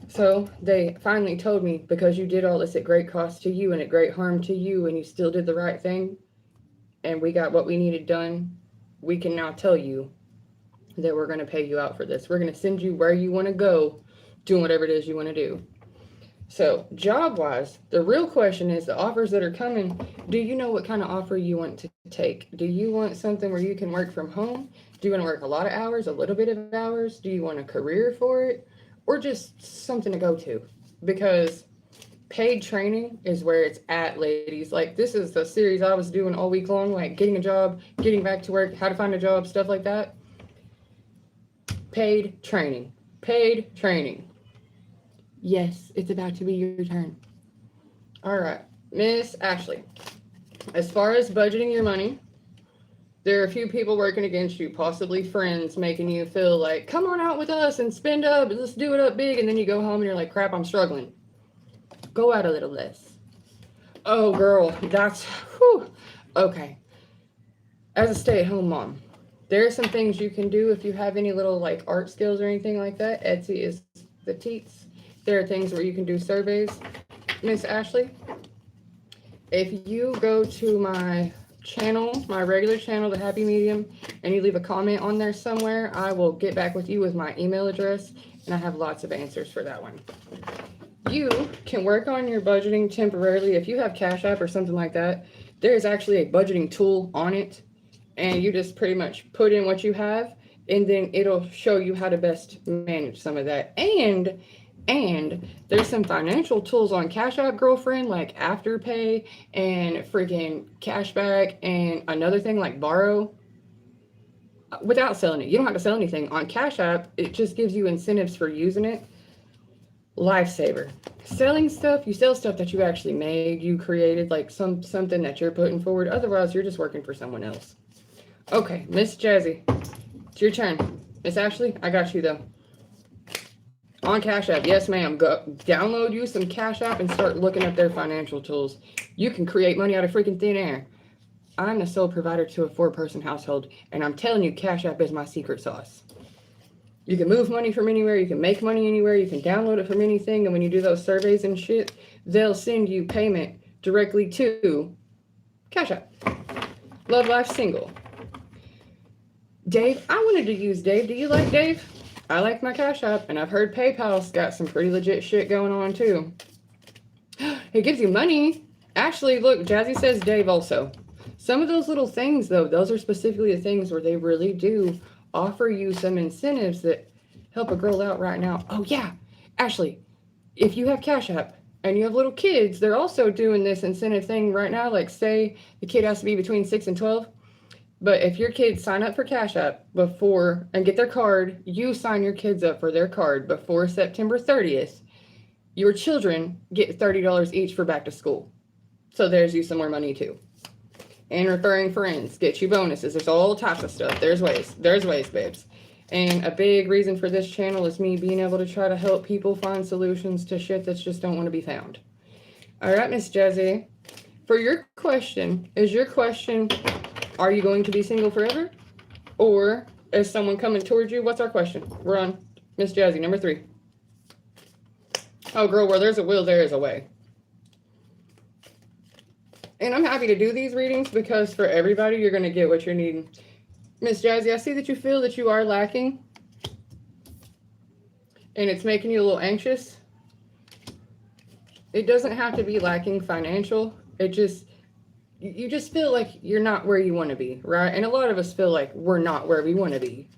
So they finally told me, because you did all this at great cost to you and at great harm to you and you still did the right thing and we got what we needed done, we can now tell you that we're going to pay you out for this. We're going to send you where you want to go, doing whatever it is you want to do. So job-wise, the real question is the offers that are coming, do you know what kind of offer you want to take? Do you want something where you can work from home? Do you want to work a lot of hours, a little bit of hours? Do you want a career for it? Or just something to go to? Because paid training is where it's at, ladies. Like, this is the series I was doing all week long, like getting a job, getting back to work, how to find a job, stuff like that. Paid training. Paid training. Yes, it's about to be your turn. All right, Miss Ashley. As far as budgeting your money, there are a few people working against you, possibly friends, making you feel like, come on out with us and spend up, let's do it up big, and then you go home and you're like, crap, I'm struggling. Go out a little less. Oh, girl, that's, whew. Okay. As a stay-at-home mom, there are some things you can do if you have any little like art skills or anything like that. Etsy is the teats. There are things where you can do surveys. Miss Ashley, if you go to my channel, my regular channel, The Happy Medium, and you leave a comment on there somewhere, I will get back with you with my email address, and I have lots of answers for that one. You can work on your budgeting temporarily. If you have Cash App or something like that, there is actually a budgeting tool on it, and you just pretty much put in what you have, and then it'll show you how to best manage some of that. And there's some financial tools on Cash App, girlfriend, like Afterpay and freaking Cashback, and another thing like Borrow, without selling it. You don't have to sell anything. On Cash App, it just gives you incentives for using it. Lifesaver. Selling stuff, you sell stuff that you actually made, you created, like something that you're putting forward. Otherwise, you're just working for someone else. Okay, Miss Jazzy, it's your turn. Miss Ashley, I got you though. On Cash App, yes ma'am. Go download you some Cash App and start looking at their financial tools. You can create money out of freaking thin air. I'm the sole provider to a 4-person household, and I'm telling you, Cash App is my secret sauce. You can move money from anywhere, you can make money anywhere, you can download it from anything, and when you do those surveys and shit, they'll send you payment directly to Cash App. Love Life Single. Dave, I wanted to use Dave. Do you like Dave? I like my Cash App, and I've heard PayPal's got some pretty legit shit going on too. It gives you money. Actually, look, Jazzy says Dave also. Some of those little things, though, those are specifically the things where they really do offer you some incentives that help a girl out right now. Oh, yeah. Ashley, if you have Cash App and you have little kids, they're also doing this incentive thing right now. Like, say the kid has to be between 6 and 12. But if your kids sign up for Cash App before and get their card, you sign your kids up for their card before September 30th, your children get $30 each for back to school. So there's you some more money too. And referring friends get you bonuses. There's all types of stuff. There's ways, babes. And a big reason for this channel is me being able to try to help people find solutions to shit that just don't want to be found. All right, Miss Jazzy. For your question, are you going to be single forever? Or is someone coming towards you? What's our question? We're on Miss Jazzy, number 3. Oh, girl, where there's a will, there is a way. And I'm happy to do these readings because for everybody, you're going to get what you're needing. Miss Jazzy, I see that you feel that you are lacking. And it's making you a little anxious. It doesn't have to be lacking financial. You just feel like you're not where you want to be, right? And a lot of us feel like we're not where we want to be.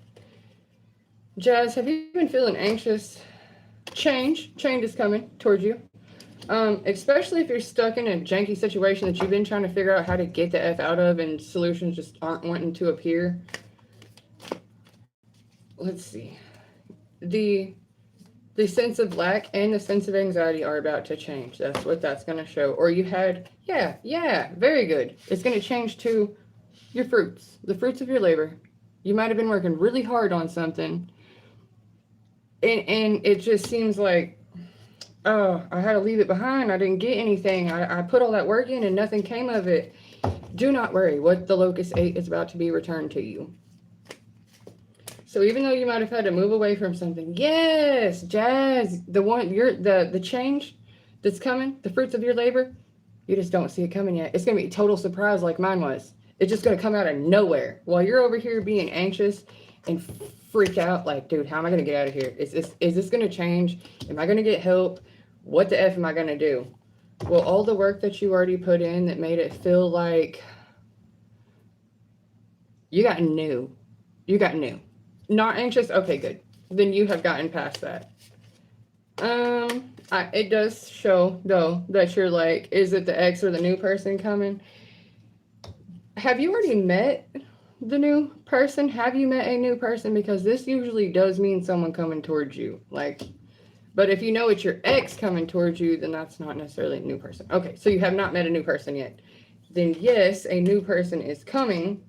Jazz, have you been feeling anxious? Change is coming towards you. Especially if you're stuck in a janky situation that you've been trying to figure out how to get the F out of and solutions just aren't wanting to appear. Let's see. The sense of lack and the sense of anxiety are about to change. That's what that's going to show. Or you had, yeah, very good. It's going to change to your fruits, the fruits of your labor. You might have been working really hard on something. And it just seems like, oh, I had to leave it behind. I didn't get anything. I put all that work in and nothing came of it. Do not worry. What the Locust 8 is about to be returned to you. So even though you might have had to move away from something, yes, Jazz, the change that's coming, the fruits of your labor, you just don't see it coming yet. It's going to be a total surprise like mine was. It's just going to come out of nowhere while you're over here being anxious and freak out like, dude, how am I going to get out of here? Is this going to change? Am I going to get help? What the F am I going to do? Well, all the work that you already put in that made it feel like you got new. Not anxious? Okay, good. Then you have gotten past that. It does show, though, that you're like, is it the ex or the new person coming? Have you already met the new person? Have you met a new person? Because this usually does mean someone coming towards you. But if you know it's your ex coming towards you, then that's not necessarily a new person. Okay, so you have not met a new person yet. Then yes, a new person is coming.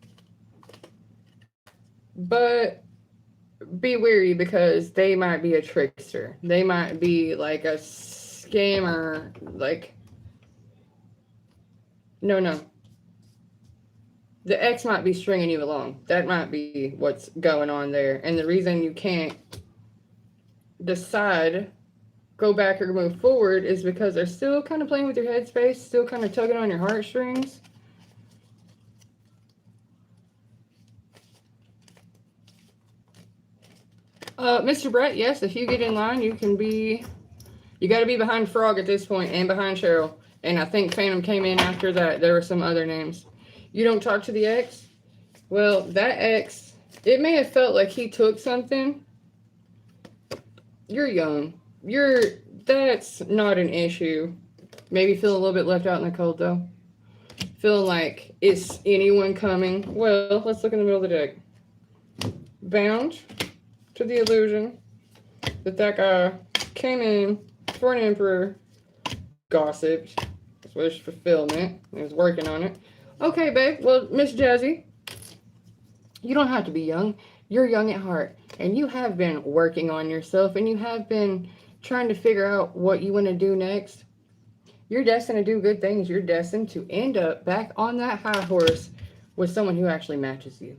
But be wary because they might be a trickster. They might be like a scammer. No. The ex might be stringing you along. That might be what's going on there. And the reason you can't decide, go back or move forward, is because they're still kind of playing with your headspace, still kind of tugging on your heartstrings. Mr. Brett, yes, if you get in line, you got to be behind Frog at this point and behind Cheryl. And I think Phantom came in after that. There were some other names. You don't talk to the ex? Well, that ex, it may have felt like he took something. You're young. That's not an issue. Maybe feel a little bit left out in the cold, though. Feeling like, is anyone coming? Well, let's look in the middle of the deck. Bound to the illusion that guy came in for an emperor, gossiped, wish fulfillment, and was working on it. Okay, babe. Well, Miss Jazzy, you don't have to be young. You're young at heart, and you have been working on yourself, and you have been trying to figure out what you want to do next. You're destined to do good things. You're destined to end up back on that high horse with someone who actually matches you.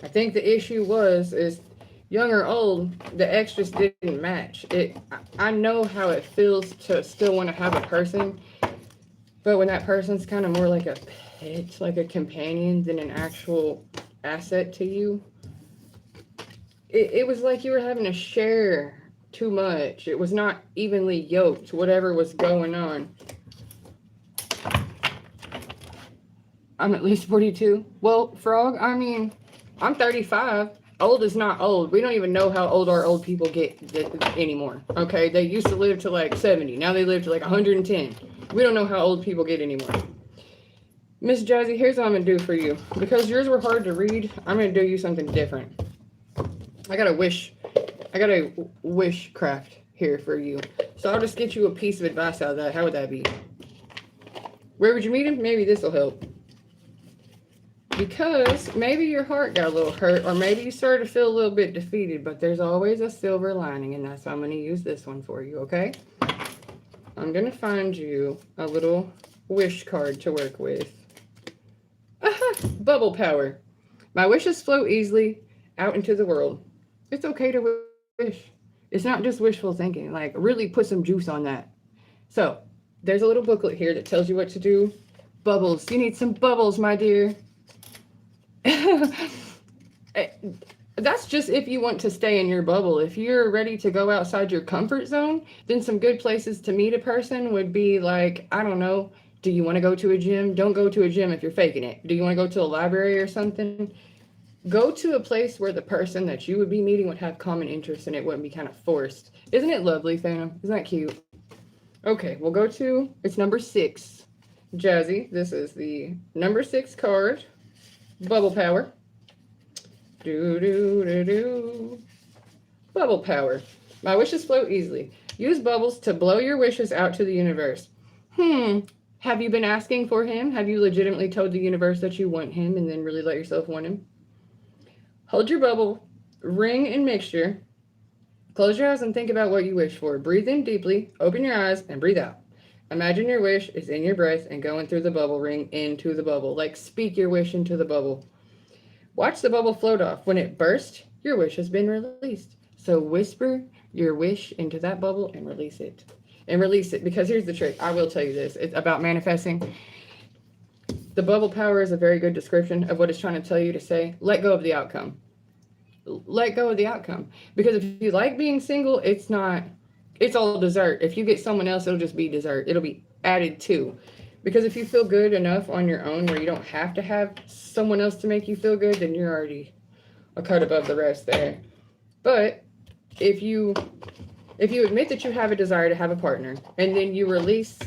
I think the issue is young or old, the ex just didn't match. I know how it feels to still want to have a person, but when that person's kind of more like a pet, like a companion than an actual asset to you, it was like you were having to share too much. It was not evenly yoked, whatever was going on. I'm at least 42. Well, Frog, I mean, I'm 35. Old is not old. We don't even know how old our old people get anymore. Okay, they used to live to like 70. Now they live to like 110. We don't know how old people get anymore. Miss Jazzy, here's what I'm gonna do for you. Because yours were hard to read, I'm gonna do you something different. I got a wish craft here for you. So I'll just get you a piece of advice out of that. How would that be? Where would you meet him? Maybe this will help. Because maybe your heart got a little hurt, or maybe you started to feel a little bit defeated, but there's always a silver lining, and that's why I'm going to use this one for you, okay? I'm going to find you a little wish card to work with. Aha! Bubble power. My wishes flow easily out into the world. It's okay to wish. It's not just wishful thinking. Like, really put some juice on that. So, there's a little booklet here that tells you what to do. Bubbles. You need some bubbles, my dear. That's just if you want to stay in your bubble. If you're ready to go outside your comfort zone, then some good places to meet a person would be like, I don't know, do you want to go to a gym? Don't go to a gym if you're faking it. Do you want to go to a library or something? Go to a place where the person that you would be meeting would have common interests and it wouldn't be kind of forced. Isn't it lovely, Phantom? Isn't that cute? Okay, we'll go to, it's number 6. Jazzy, this is the number 6 card. Bubble power. Bubble power. My wishes flow easily. Use bubbles to blow your wishes out to the universe. Have you been asking for him? Have you legitimately told the universe that you want him and then really let yourself want him? Hold your bubble ring in mixture. Close your eyes and think about what you wish for. Breathe in deeply, open your eyes, and breathe out. Imagine your wish is in your breath and going through the bubble ring into the bubble. Like, speak your wish into the bubble. Watch the bubble float off. When it bursts, your wish has been released. So whisper your wish into that bubble and release it. And release it, because here's the trick. I will tell you this. It's about manifesting. The bubble power is a very good description of what it's trying to tell you to say. Let go of the outcome. Let go of the outcome. Because if you like being single, it's all dessert. If you get someone else, it'll just be dessert. It'll be added to. Because if you feel good enough on your own where you don't have to have someone else to make you feel good, then you're already a cut above the rest there. But if you admit that you have a desire to have a partner, and then you release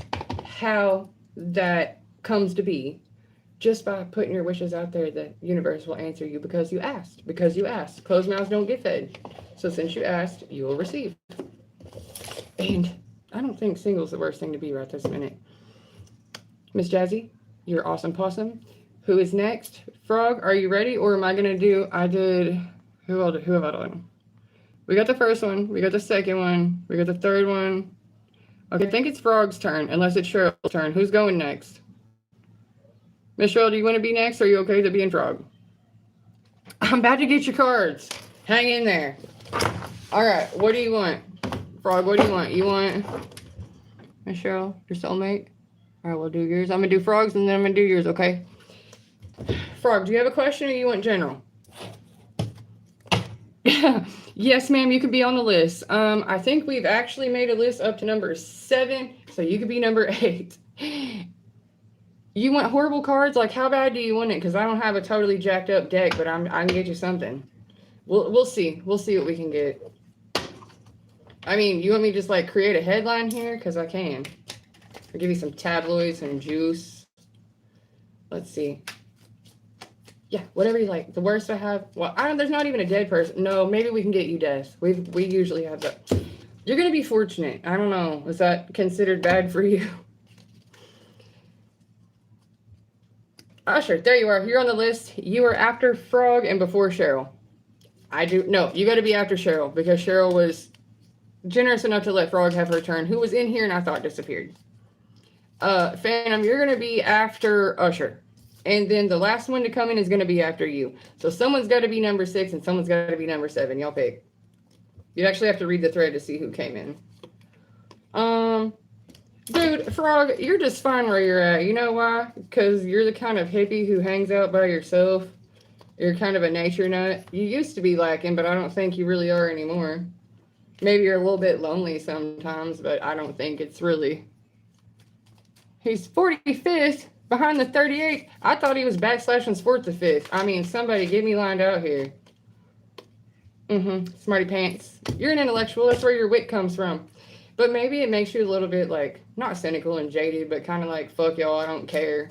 how that comes to be, just by putting your wishes out there, the universe will answer you because you asked. Because you asked. Closed mouths don't get fed. So since you asked, you will receive. And I don't think single's the worst thing to be right this minute. Miss Jazzy, you're awesome possum. Who is next? Frog, are you ready? Or am I going to do, who have I done? We got the first one. We got the second one. We got the third one. Okay, I think it's Frog's turn, unless it's Cheryl's turn. Who's going next? Miss Cheryl, do you want to be next, or are you okay with it being Frog? I'm about to get your cards. Hang in there. All right, what do you want? Frog, what do you want? You want Miss Cheryl, your soulmate? All right, we'll do yours. I'm going to do Frog's, and then I'm going to do yours, okay? Frog, do you have a question, or you want general? Yes, ma'am, you could be on the list. I think we've actually made a list up to number 7, so you could be number 8. You want horrible cards? Like, how bad do you want it? Because I don't have a totally jacked up deck, but I can get you something. We'll see. We'll see what we can get. I mean, you want me to just, like, create a headline here? Because I can. I'll give you some tabloids and juice. Let's see. Yeah, whatever you like. The worst I have. Well, there's not even a dead person. No, maybe we can get you death. We usually have that. You're gonna be fortunate. I don't know. Is that considered bad for you? Usher, there you are. You're on the list. You are after Frog and before Cheryl. No, you got to be after Cheryl because Cheryl was generous enough to let Frog have her turn, who was in here and I thought disappeared. Phantom, you're gonna be after Usher. And then the last one to come in is going to be after you. So someone's got to be number 6 and someone's got to be number 7. Y'all pick. You actually have to read the thread to see who came in. Dude, Frog, you're just fine where you're at. You know why? Because you're the kind of hippie who hangs out by yourself You're kind of a nature nut. You used to be lacking, but I don't think you really are anymore. Maybe you're a little bit lonely sometimes, but I don't think it's really. He's 45th behind the 38th. I thought he was backslashing fourth to fifth. I mean, somebody get me lined out here. Smarty pants. You're an intellectual. That's where your wit comes from. But maybe it makes you a little bit like, not cynical and jaded, but kind of like, fuck y'all, I don't care.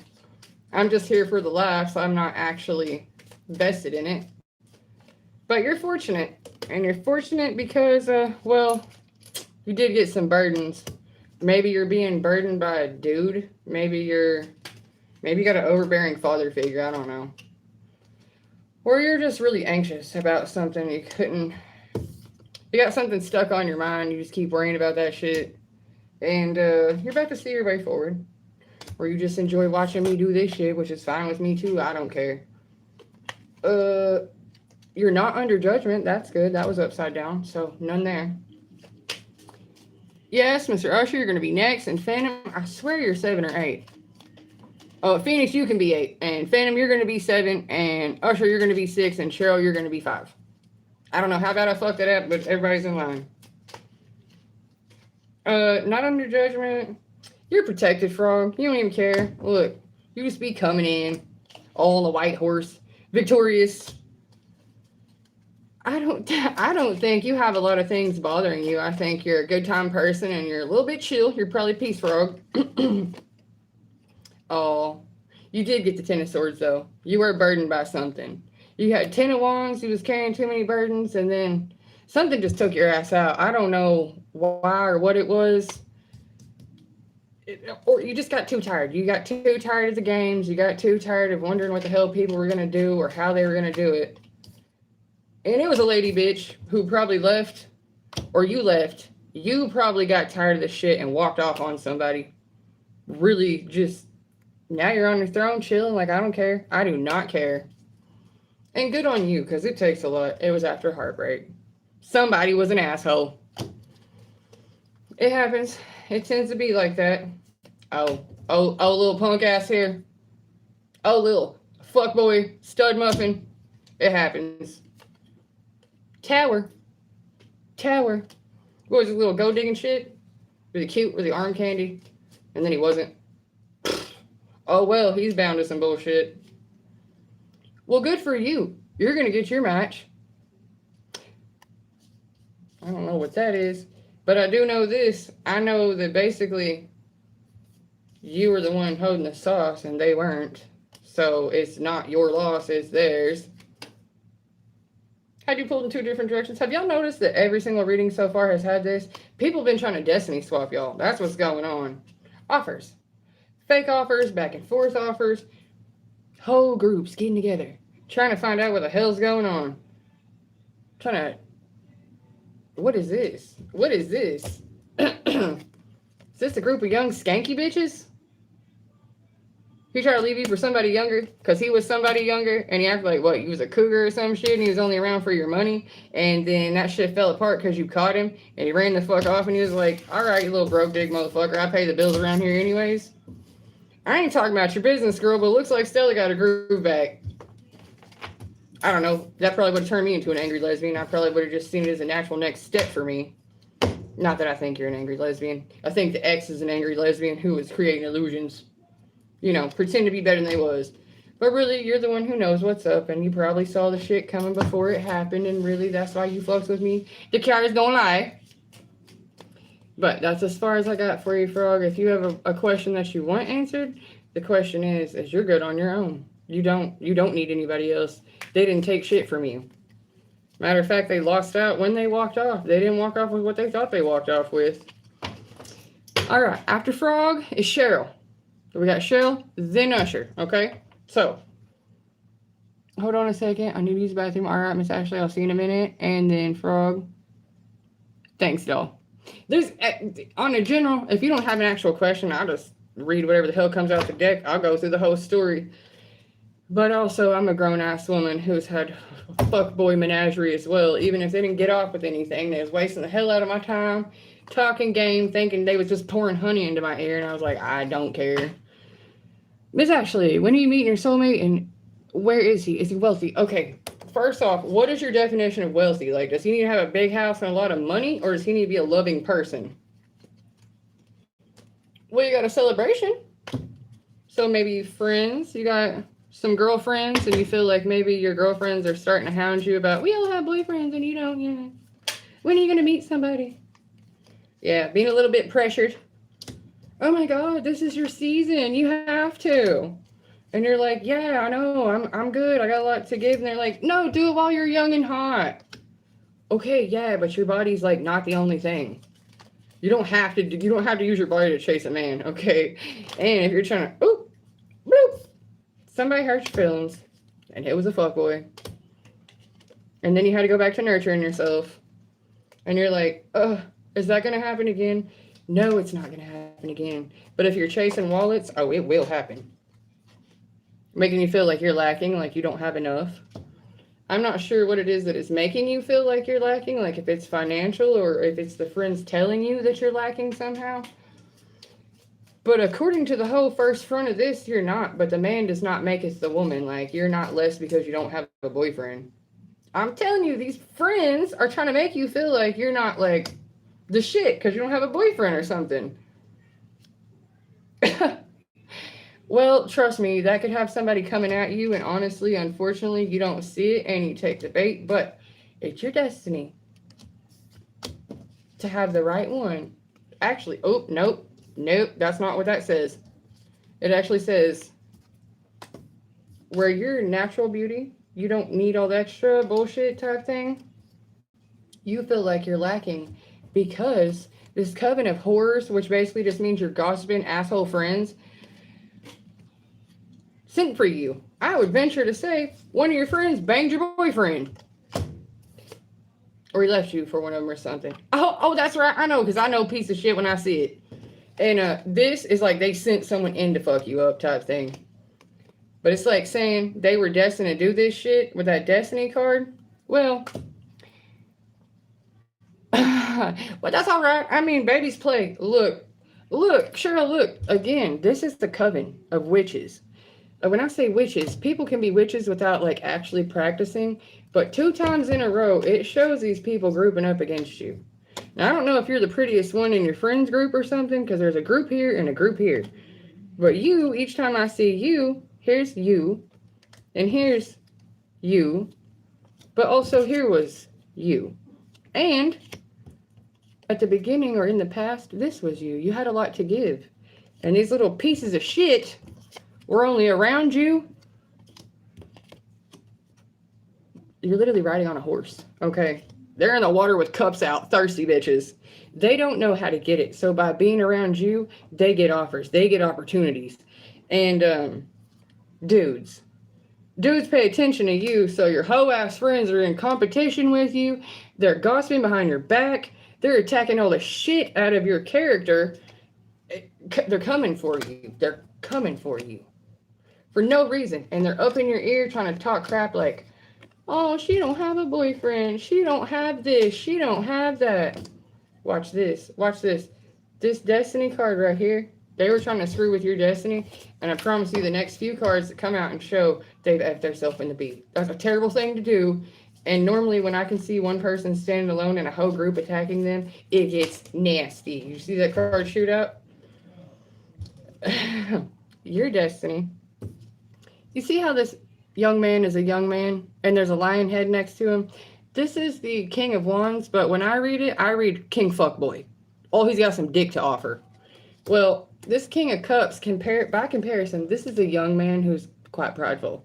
I'm just here for the laughs. I'm not actually vested in it. But you're fortunate. And you're fortunate because, well, you did get some burdens. Maybe you're being burdened by a dude. Maybe you got an overbearing father figure. I don't know. Or you're just really anxious about something you got something stuck on your mind. You just keep worrying about that shit. And you're about to see your way forward. Or you just enjoy watching me do this shit, which is fine with me too. I don't care. You're not under judgment. That's good. That was upside down. So none there. Yes, Mr. Usher, you're going to be next. And Phantom, I swear you're 7 or 8. Oh, Phoenix, you can be 8. And Phantom, you're going to be 7. And Usher, you're going to be 6. And Cheryl, you're going to be 5. I don't know how bad I fucked that up, but everybody's in line. Not under judgment. You're protected, Frog. You don't even care. Look, you just be coming in all on a white horse, victorious. I don't think you have a lot of things bothering you. I think you're a good time person and you're a little bit chill. You're probably Peace Frog. Oh, you did get the 10 of Swords, though. You were burdened by something. You had 10 of Wands. You was carrying too many burdens, and then something just took your ass out. I don't know why or what it was. Or you just got too tired. You got too tired of the games. You got too tired of wondering what the hell people were going to do or how they were going to do it. And it was a lady bitch who probably left, or you left. You probably got tired of this shit and walked off on somebody. Really just, now you're on your throne chilling like, I don't care. I do not care. And good on you, because it takes a lot. It was after heartbreak. Somebody was an asshole. It happens. It tends to be like that. Oh, little punk ass here. Oh, little fuckboy, stud muffin. It happens. Tower. What was his little gold digging shit? Was he cute? Was he arm candy? And then he wasn't. Oh, well, he's bound to some bullshit. Well, good for you. You're going to get your match. I don't know what that is. But I do know this. I know that basically you were the one holding the sauce and they weren't. So it's not your loss, it's theirs. Had you pulled in 2 different directions? Have y'all noticed that every single reading so far has had this? People have been trying to destiny swap y'all. That's what's going on. Offers. Fake offers, back and forth offers. Whole groups getting together. Trying to find out what the hell's going on. What is this? What is this? Is this a group of young skanky bitches? He tried to leave you for somebody younger because he was somebody younger and he acted like, what, he was a cougar or some shit and he was only around for your money, and then that shit fell apart because you caught him and he ran the fuck off and he was like, all right, you little broke dick motherfucker, I pay the bills around here anyways. I ain't talking about your business, girl, but it looks like Stella got a groove back. I don't know. That probably would have turned me into an angry lesbian. I probably would have just seen it as a natural next step for me. Not that I think you're an angry lesbian. I think the ex is an angry lesbian who was creating illusions. You know, pretend to be better than they was. But really, you're the one who knows what's up, and you probably saw the shit coming before it happened, and really, that's why you fucks with me. The cards don't lie. But that's as far as I got for you, Frog. If you have a question that you want answered, the question is you're good on your own. You don't need anybody else. They didn't take shit from you. Matter of fact, they lost out when they walked off. They didn't walk off with what they thought they walked off with. All right, after Frog is Cheryl. We got Cheryl, then Usher, okay? So, hold on a second. I need to use the bathroom. All right, Miss Ashley, I'll see you in a minute. And then Frog. Thanks, doll. There's, on a general, if you don't have an actual question, I'll just read whatever the hell comes out the deck. I'll go through the whole story. But also, I'm a grown-ass woman who's had a fuckboy menagerie as well. Even if they didn't get off with anything, they was wasting the hell out of my time, talking game, thinking they was just pouring honey into my ear. And I was like, I don't care. Miss Ashley, when are you meeting your soulmate? And Where is he? Is he wealthy? Okay. First off, what is your definition of wealthy? Like, does he need to have a big house and a lot of money, or does he need to be a loving person? Well, you got a celebration. So maybe friends, you got some girlfriends, and you feel like maybe your girlfriends are starting to hound you about, we all have boyfriends and you don't, yeah. When are you going to meet somebody? Yeah, being a little bit pressured. Oh my God, this is your season. You have to. And you're like, yeah, I know, I'm good. I got a lot to give. And they're like, no, do it while you're young and hot. Okay, yeah, but your body's like not the only thing. You don't have to use your body to chase a man, okay? And if you're trying to, oop, bloop, somebody hurt your feelings, and it was a fuckboy. And then you had to go back to nurturing yourself. And you're like, is that going to happen again? No, it's not going to happen again. But if you're chasing wallets, oh, it will happen. Making you feel like you're lacking, like you don't have enough. I'm not sure what it is that is making you feel like you're lacking, like if it's financial or if it's the friends telling you that you're lacking somehow. But according to the whole first front of this, you're not. But the man does not maketh the woman. Like, you're not less because you don't have a boyfriend. I'm telling you, these friends are trying to make you feel like you're not, like, the shit because you don't have a boyfriend or something. Well, trust me, that could have somebody coming at you, and honestly, unfortunately, you don't see it and you take the bait, but it's your destiny to have the right one. Actually, oh, nope, that's not what that says. It actually says, where you're natural beauty, you don't need all the extra bullshit type thing, you feel like you're lacking because this coven of horrors, which basically just means you're gossiping asshole friends, sent for you. I would venture to say one of your friends banged your boyfriend. Or he left you for one of them or something. Oh, that's right. I know, because I know piece of shit when I see it. And this is like they sent someone in to fuck you up type thing. But it's like saying they were destined to do this shit with that destiny card. Well, but that's all right. I mean, babies play. Look, Cheryl, look. Again, this is the coven of witches. When I say witches, people can be witches without like actually practicing, but 2 times in a row, it shows these people grouping up against you. Now, I don't know if you're the prettiest one in your friends group or something, because there's a group here and a group here. But you, each time I see you, here's you, and here's you, but also here was you. And at the beginning or in the past, this was you. You had a lot to give. And these little pieces of shit were only around you. You're literally riding on a horse, okay? They're in the water with cups out, thirsty bitches. They don't know how to get it. So by being around you, they get offers. They get opportunities. And dudes pay attention to you, so your hoe-ass friends are in competition with you. They're gossiping behind your back. They're attacking all the shit out of your character. They're coming for you. They're coming for you. For no reason. And they're up in your ear trying to talk crap like, oh, she don't have a boyfriend. She don't have this. She don't have that. Watch this. Watch this. This destiny card right here, they were trying to screw with your destiny. And I promise you the next few cards that come out and show they've effed themselves in the beat. That's a terrible thing to do. And normally when I can see one person standing alone and a whole group attacking them, it gets nasty. You see that card shoot up? Your destiny. You see how this young man is a young man and there's a lion head next to him? This is the King of Wands, but when I read it, I read King Fuckboy. Oh, he's got some dick to offer. Well, this King of Cups, by comparison, this is a young man who's quite prideful.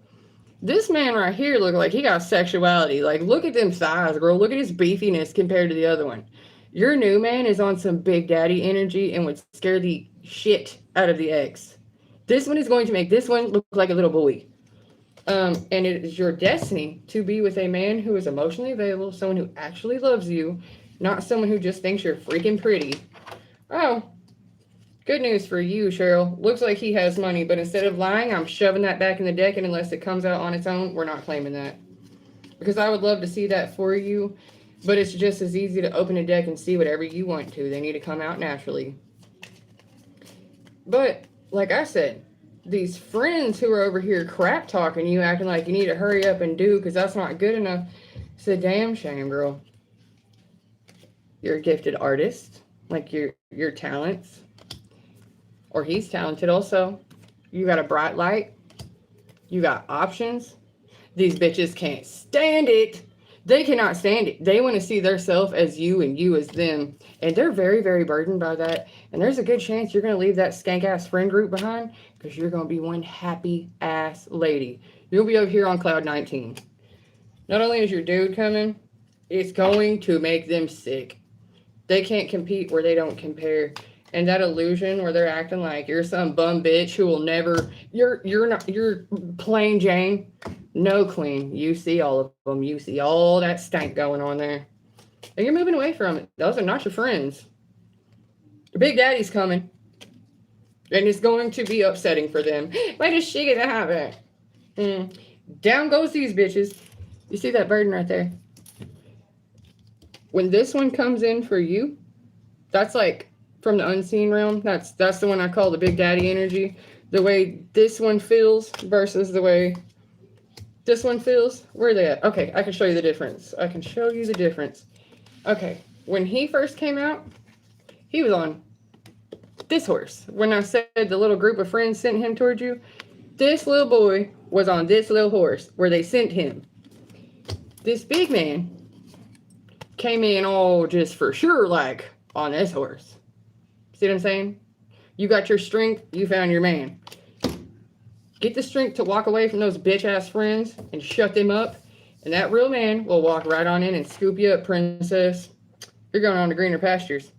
This man right here look like he got sexuality. Like, look at them thighs, girl. Look at his beefiness compared to the other one. Your new man is on some big daddy energy and would scare the shit out of the ex. This one is going to make this one look like a little boy. And it is your destiny to be with a man who is emotionally available, someone who actually loves you, not someone who just thinks you're freaking pretty. Oh, good news for you, Cheryl. Looks like he has money, but instead of lying, I'm shoving that back in the deck, and unless it comes out on its own, we're not claiming that. Because I would love to see that for you, but it's just as easy to open a deck and see whatever you want to. They need to come out naturally. But like I said, these friends who are over here crap talking you, acting like you need to hurry up and do because that's not good enough. It's a damn shame, girl. You're a gifted artist, like your talents, or he's talented also. You got a bright light. You got options. These bitches can't stand it. They cannot stand it. They want to see theirself as you and you as them. And they're very, very burdened by that. And there's a good chance you're going to leave that skank-ass friend group behind because you're going to be one happy-ass lady. You'll be over here on cloud 19. Not only is your dude coming, it's going to make them sick. They can't compete where they don't compare. And that illusion where they're acting like you're some bum bitch who will never, you're plain Jane. No, queen. You see all of them. You see all that stank going on there. And you're moving away from it. Those are not your friends. Your big daddy's coming. And it's going to be upsetting for them. Why does she get to have it? Down goes these bitches. You see that burden right there? When this one comes in for you, that's like from the unseen realm. That's the one I call the big daddy energy. The way this one feels versus the way this one feels. Where are they at? Okay, I can show you the difference. I can show you the difference. Okay, when he first came out, he was on this horse. When I said the little group of friends sent him towards you, this little boy was on this little horse where they sent him. This big man came in all just for sure, like on this horse. See what I'm saying? You got your strength, you found your man. Get the strength to walk away from those bitch-ass friends and shut them up, and that real man will walk right on in and scoop you up, princess. You're going on to greener pastures.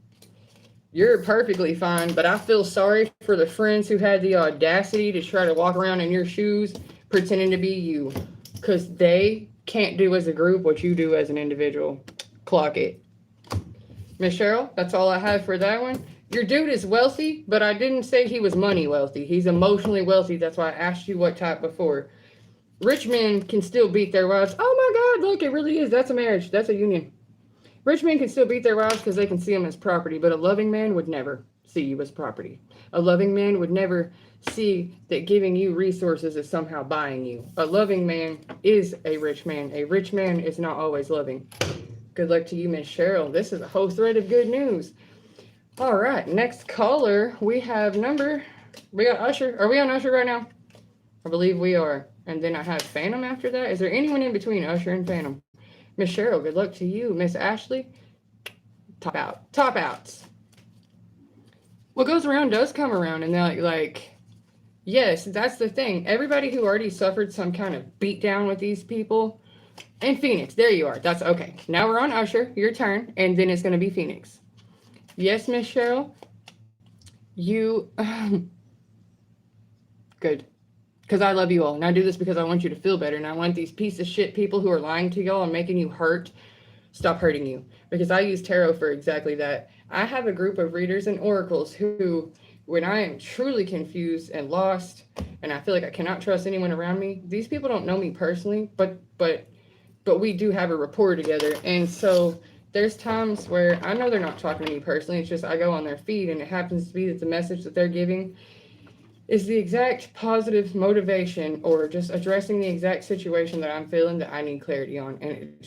You're perfectly fine, but I feel sorry for the friends who had the audacity to try to walk around in your shoes pretending to be you, because they can't do as a group what you do as an individual. Clock it. Miss Cheryl, that's all I have for that one. Your dude is wealthy, but I didn't say he was money wealthy. He's emotionally wealthy. That's why I asked you what type before. Rich men can still beat their wives. Oh my God, look, it really is. That's a marriage. That's a union. Rich men can still beat their wives because they can see them as property, but a loving man would never see you as property. A loving man would never see that giving you resources is somehow buying you. A loving man is a rich man. A rich man is not always loving. Good luck to you, Miss Cheryl. This is a whole thread of good news. All right, next caller, we got Usher. Are we on Usher right now? I believe we are. And then I have Phantom after that. Is there anyone in between Usher and Phantom? Miss Cheryl, good luck to you. Miss Ashley, top outs. What goes around does come around, and they're like, yes, that's the thing. Everybody who already suffered some kind of beat down with these people, and Phoenix, there you are. That's okay. Now we're on Usher, your turn, and then it's going to be Phoenix. Yes, Miss Cheryl, you, good, because I love you all, and I do this because I want you to feel better, and I want these piece of shit people who are lying to y'all and making you hurt, stop hurting you, because I use tarot for exactly that. I have a group of readers and oracles who, when I am truly confused and lost, and I feel like I cannot trust anyone around me, these people don't know me personally, but we do have a rapport together, and so there's times where I know they're not talking to me personally. It's just I go on their feed and it happens to be that the message that they're giving is the exact positive motivation or just addressing the exact situation that I'm feeling that I need clarity on. And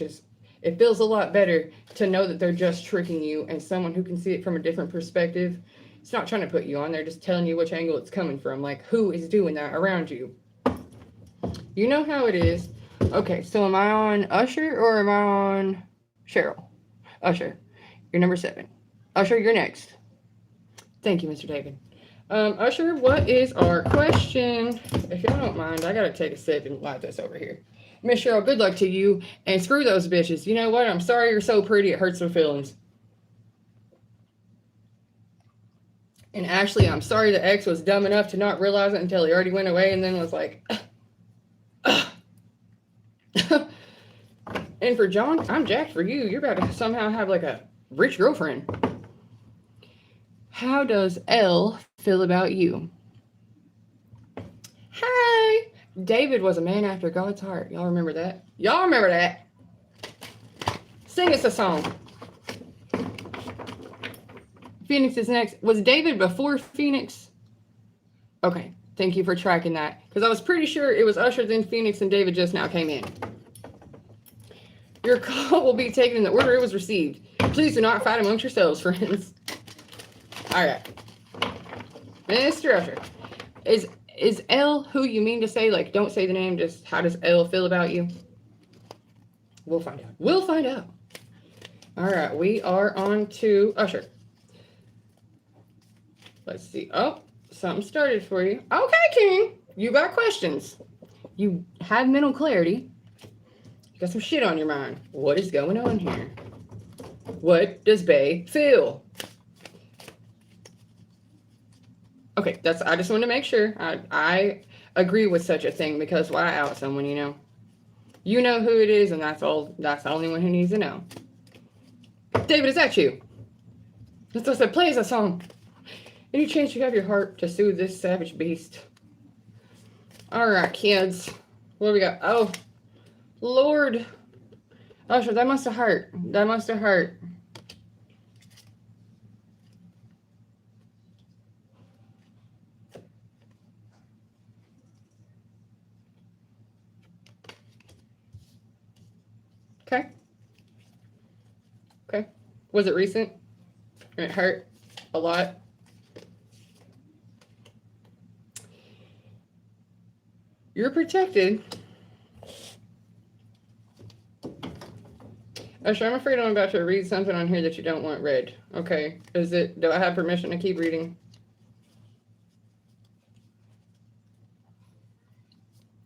it feels a lot better to know that they're just tricking you and someone who can see it from a different perspective. It's not trying to put you on. They're just telling you which angle it's coming from. Like, who is doing that around you? You know how it is. Okay, so am I on Usher or am I on Cheryl? Usher, you're number 7. Usher, you're next. Thank you, Mr. David. Usher, what is our question? If y'all don't mind, I gotta take a sip and light this over here. Miss Cheryl, good luck to you, and screw those bitches. You know what? I'm sorry you're so pretty, it hurts their feelings. And Ashley, I'm sorry the ex was dumb enough to not realize it until he already went away and then was like, And for John, I'm jacked for you. You're about to somehow have like a rich girlfriend. How does Elle feel about you? Hi. David was a man after God's heart. Y'all remember that? Y'all remember that? Sing us a song. Phoenix is next. Was David before Phoenix? Okay. Thank you for tracking that. Because I was pretty sure it was Usher, then Phoenix, and David just now came in. Your call will be taken in the order it was received. Please do not fight amongst yourselves, friends. All right. Mr. Usher. Is L who you mean to say? Like, don't say the name. Just how does L feel about you? We'll find out. We'll find out. All right. We are on to Usher. Let's see. Oh, something started for you. Okay, King. You got questions. You have mental clarity. You got some shit on your mind. What is going on here? What does Bay feel? Okay, I just want to make sure. I agree with such a thing, because why out someone, you know? You know who it is, and that's the only one who needs to know. David, is that you? That's what I said. Play as a song. Any chance you have your heart to soothe this savage beast? All right, kids. What do we got? Oh, Lord. Usher, that must have hurt. That must have hurt. Okay. Okay. Was it recent? And it hurt a lot? You're protected. Usher, I'm afraid I'm about to read something on here that you don't want read. Okay. Do I have permission to keep reading?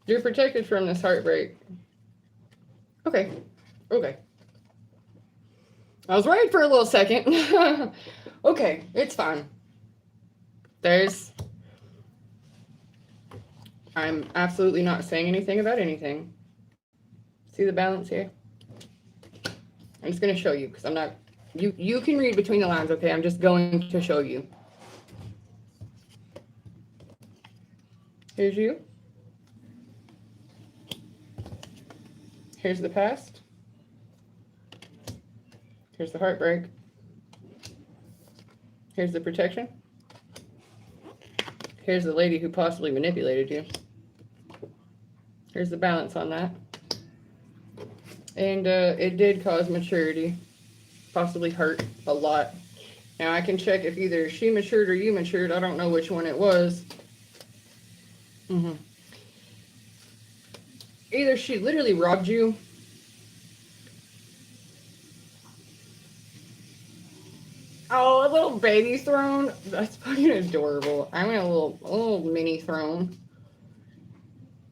You're protected from this heartbreak. Okay. Okay. I was worried for a little second. Okay, it's fine. I'm absolutely not saying anything about anything. See the balance here? I'm just going to show you, because I'm not, you can read between the lines, okay? I'm just going to show you. Here's you. Here's the past. Here's the heartbreak. Here's the protection. Here's the lady who possibly manipulated you. Here's the balance on that. And it did cause maturity. Possibly hurt a lot. Now I can check if either she matured or you matured. I don't know which one it was. Either she literally robbed you. Oh, a little baby throne. That's fucking adorable. I mean, a little mini throne.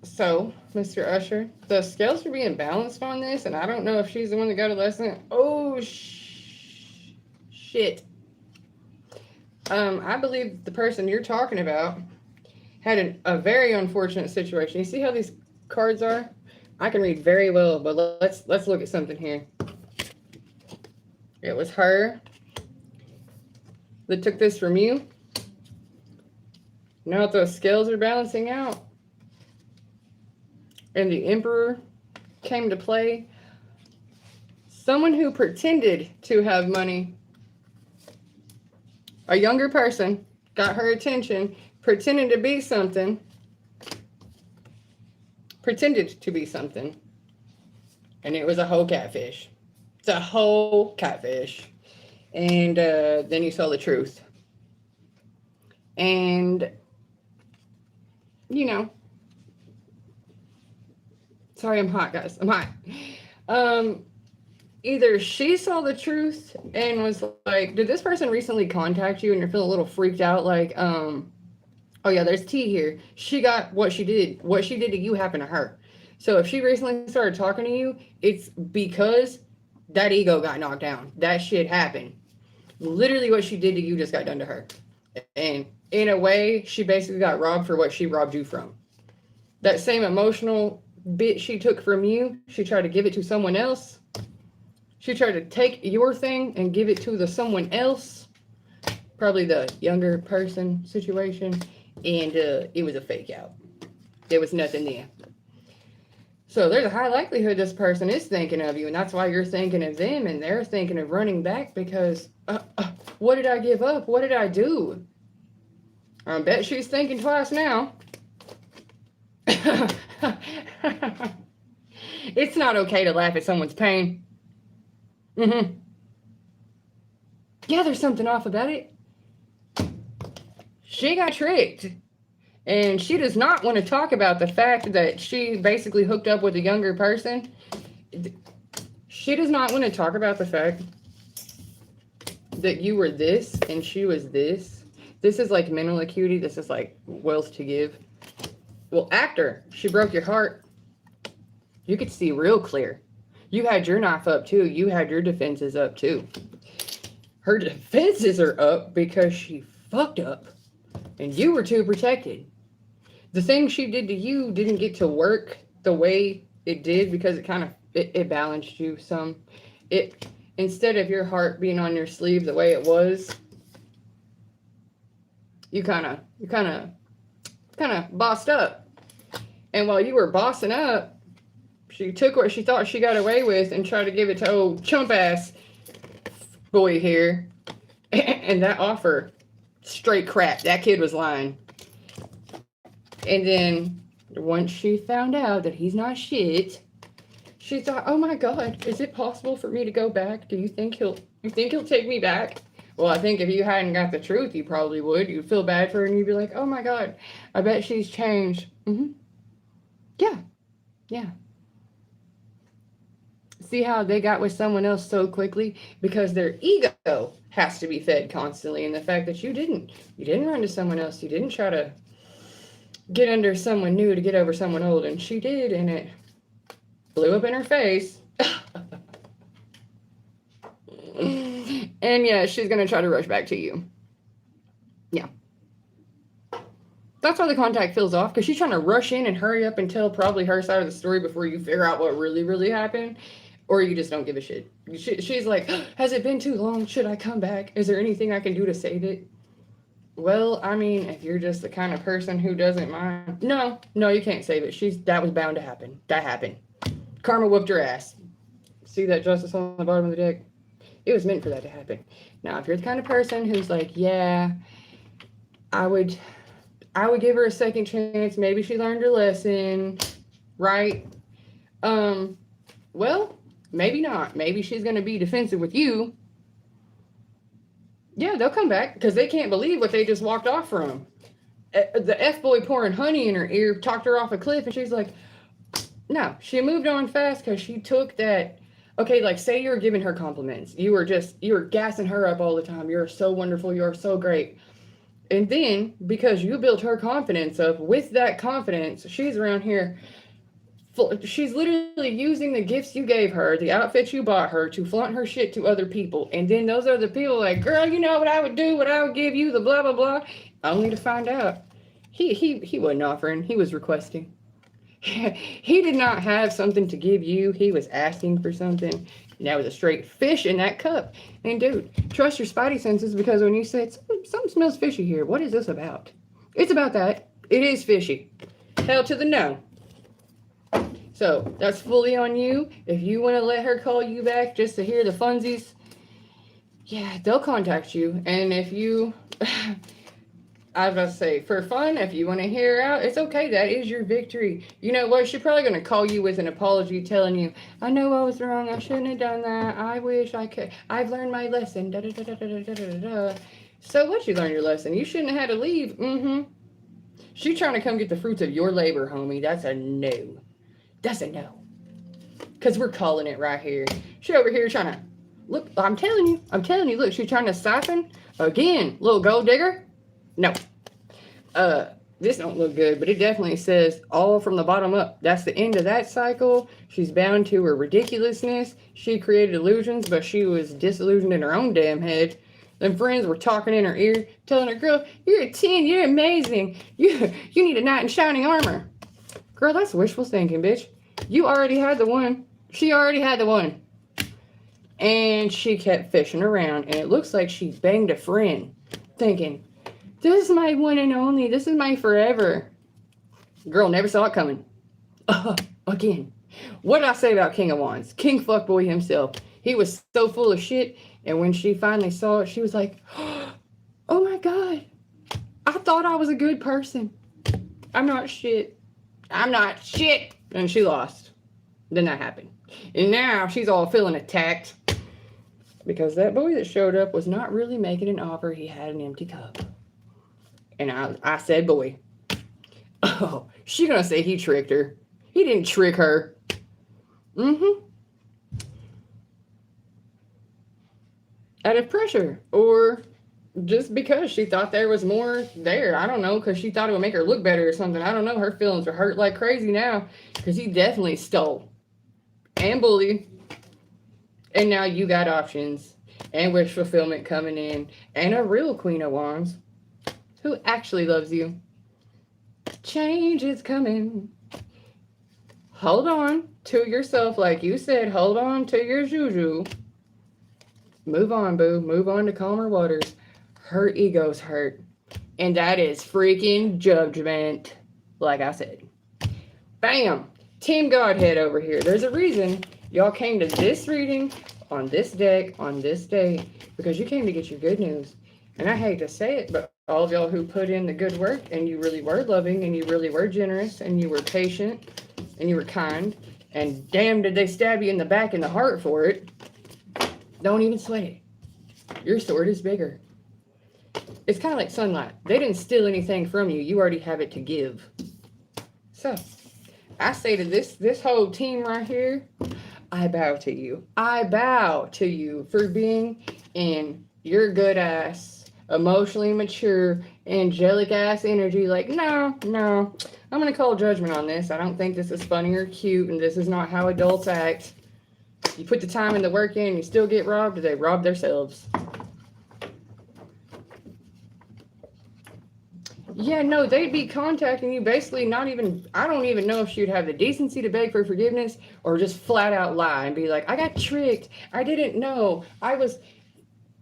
So, Mr. Usher, the scales are being balanced on this, and I don't know if she's the one that got a lesson. Oh, shit. I believe the person you're talking about had a very unfortunate situation. You see how these cards are? I can read very well, but let's look at something here. It was her that took this from you. Now that those scales are balancing out, and the Emperor came to play, someone who pretended to have money, a younger person, got her attention, pretended to be something, and it was a whole catfish. It's a whole catfish. And then you saw the truth. And, you know, sorry, I'm hot, guys. I'm hot. Either she saw the truth and was like, did this person recently contact you and you're feeling a little freaked out? Like, oh yeah, there's tea here. She got what she did. What she did to you happened to her. So if she recently started talking to you, it's because that ego got knocked down. That shit happened. Literally what she did to you just got done to her. And in a way, she basically got robbed for what she robbed you from. That same emotional bit she took from you, she tried to give it to someone else. She tried to take your thing and give it to the someone else. Probably the younger person situation. And it was a fake out. There was nothing there. So there's a high likelihood this person is thinking of you, and that's why you're thinking of them, and they're thinking of running back because, what did I give up? What did I do? I bet she's thinking twice now. It's not okay to laugh at someone's pain. Mm-hmm. Yeah, there's something off about it. She got tricked. And she does not want to talk about the fact that she basically hooked up with a younger person. She does not want to talk about the fact that you were this and she was this. This is like mental acuity. This is like wealth to give. Well, after she broke your heart, you could see real clear. You had your knife up too. You had your defenses up too. Her defenses are up because she fucked up and you were too protected. The thing she did to you didn't get to work the way it did because it kind of it balanced you some. It, instead of your heart being on your sleeve the way it was, you kind of bossed up. And while you were bossing up, she took what she thought she got away with and tried to give it to old chump ass boy here. And that offer, straight crap. That kid was lying. And then once she found out that he's not shit, she thought, "Oh my God, is it possible for me to go back? Do you think he'll take me back?" Well, I think if you hadn't got the truth, you probably would. You'd feel bad for her and you'd be like, "Oh my God, I bet she's changed." Mm-hmm. Yeah. Yeah. See how they got with someone else so quickly? Because their ego has to be fed constantly. And the fact that you didn't run to someone else. You didn't try to get under someone new to get over someone old, and she did, and it blew up in her face. And yeah, she's gonna try to rush back to you. Yeah, that's why the contact feels off, because she's trying to rush in and hurry up and tell probably her side of the story before you figure out what really happened, or you just don't give a shit. She's like, "Has it been too long? Should I come back? Is there anything I can do to save it?" Well, I mean, if you're just the kind of person who doesn't mind, no, you can't save it. That was bound to happen. That happened. Karma whooped your ass. See that justice on the bottom of the deck? It was meant for that to happen. Now, if you're the kind of person who's like, "Yeah, I would give her a second chance. Maybe she learned her lesson," right? Well, maybe not. Maybe she's gonna be defensive with you. Yeah, they'll come back because they can't believe what they just walked off from. The F-boy pouring honey in her ear talked her off a cliff, and she's like, no. She moved on fast because she took that. Okay, like, say you're giving her compliments. You were gassing her up all the time. You're so wonderful. You're so great. And then, because you built her confidence up, with that confidence, she's around here. She's literally using the gifts you gave her, the outfits you bought her, to flaunt her shit to other people. And then those other people like, "Girl, you know what I would do, what I would give you, the blah, blah, blah." Only to find out he wasn't offering, he was requesting. He did not have something to give you. He was asking for something. And that was a straight fish in that cup. And dude, trust your spidey senses, because when you said, "Something smells fishy here," what is this about? It's about that. It is fishy. Hell to the no. So that's fully on you. If you want to let her call you back just to hear the funsies, yeah, they'll contact you. And if you, I was about to say, for fun, if you want to hear her out, it's okay. That is your victory. You know what? She's probably going to call you with an apology telling you, "I know I was wrong. I shouldn't have done that. I wish I could. I've learned my lesson." Da, da, da, da, da, da, da, da. So what, you learned your lesson? You shouldn't have had to leave. Mm-hmm. She's trying to come get the fruits of your labor, homie. That's a no. That's a no. Because we're calling it right here. She over here trying to, look, I'm telling you, look, she's trying to siphon. Again, little gold digger. No. This don't look good, but it definitely says all from the bottom up. That's the end of that cycle. She's bound to her ridiculousness. She created illusions, but she was disillusioned in her own damn head. Them friends were talking in her ear, telling her, "Girl, you're a 10, you're amazing. You need a knight in shining armor." Girl, that's wishful thinking, bitch. You already had the one. She already had the one. And she kept fishing around, and it looks like she banged a friend, thinking, "This is my one and only. This is my forever." Girl never saw it coming. Again. What did I say about King of Wands? King fuckboy himself. He was so full of shit, and when she finally saw it, she was like, "Oh my God. I thought I was a good person. I'm not shit. I'm not shit. And she lost. Then that happened. And now she's all feeling attacked because that boy that showed up was not really making an offer. He had an empty cup. And I said, boy. Oh, she gonna say he tricked her. He didn't trick her. Mm-hmm. Out of pressure. Or just because she thought there was more there. I don't know, because she thought it would make her look better or something. I don't know. Her feelings are hurt like crazy now because he definitely stole and bullied. And now you got options and wish fulfillment coming in and a real Queen of Wands who actually loves you. Change is coming. Hold on to yourself, like you said. Hold on to your juju. Move on, boo. Move on to calmer waters. Her ego's hurt. And that is freaking judgment. Like I said. Bam! Team Godhead over here. There's a reason y'all came to this reading on this deck on this day. Because you came to get your good news. And I hate to say it, but all of y'all who put in the good work and you really were loving and you really were generous and you were patient and you were kind and damn did they stab you in the back and the heart for it. Don't even sweat it. Your sword is bigger. It's kind of like sunlight. They didn't steal anything from you. You already have it to give. So, I say to this whole team right here, I bow to you. I bow to you for being in your good ass, emotionally mature, angelic ass energy. Like, no, I'm going to call judgment on this. I don't think this is funny or cute, and this is not how adults act. You put the time and the work in, and you still get robbed, they rob themselves. Yeah, no, they'd be contacting you basically not even, I don't even know if she'd have the decency to beg for forgiveness or just flat out lie and be like, I got tricked. I didn't know.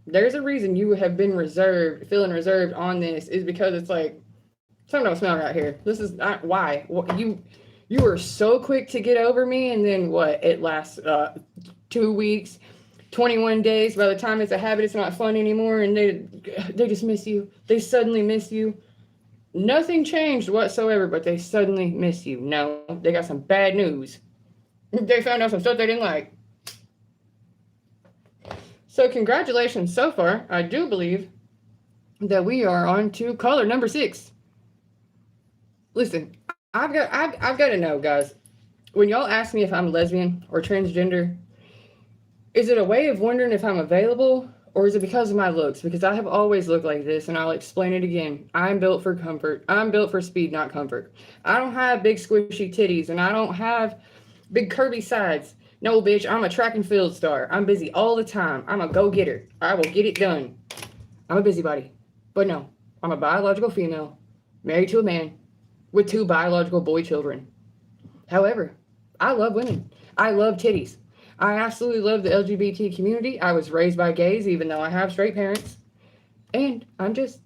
There's a reason you have been feeling reserved on this is because it's like, something don't smell right here. This is not why. You were so quick to get over me, and then what? It lasts 2 weeks, 21 days. By the time it's a habit, it's not fun anymore, and they just miss you. They suddenly miss you. Nothing changed whatsoever, but they suddenly miss you. No, they got some bad news. They found out some stuff they didn't like. So congratulations so far. I do believe that we are on to caller number 6. Listen, I've got to know, guys. When y'all ask me if I'm lesbian or transgender, is it a way of wondering if I'm available, or is it because of my looks? Because I have always looked like this, and I'll explain it again. I'm built for comfort. I'm built for speed, not comfort. I don't have big squishy titties, and I don't have big curvy sides. No, bitch, I'm a track and field star. I'm busy all the time. I'm a go-getter. I will get it done. I'm a busybody. But no, I'm a biological female, married to a man, with 2 biological boy children. However, I love women. I love titties. I absolutely love the LGBT community. I was raised by gays, even though I have straight parents. And I'm just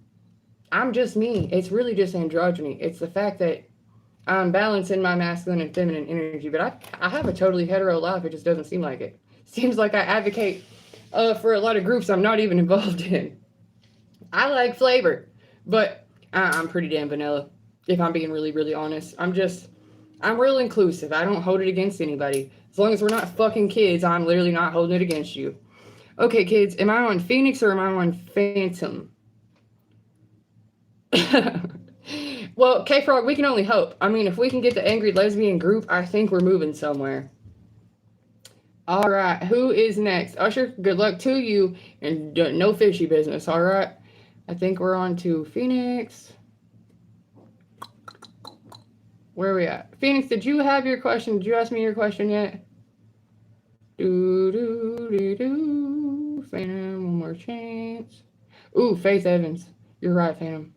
me. It's really just androgyny. It's the fact that I'm balancing my masculine and feminine energy, but I have a totally hetero life. It just doesn't seem like it. Seems like I advocate for a lot of groups I'm not even involved in. I like flavor, but I'm pretty damn vanilla, if I'm being really, really honest. I'm real inclusive. I don't hold it against anybody. As long as we're not fucking kids, I'm literally not holding it against you. Okay, kids, am I on Phoenix or am I on Phantom? Well, K-Frog, we can only hope. I mean, if we can get the angry lesbian group, I think we're moving somewhere. All right, who is next? Usher, good luck to you, and no fishy business, all right? I think we're on to Phoenix. Where are we at? Phoenix, did you have your question? Did you ask me your question yet? Phantom, one more chance. Ooh, Faith Evans. You're right, Phantom.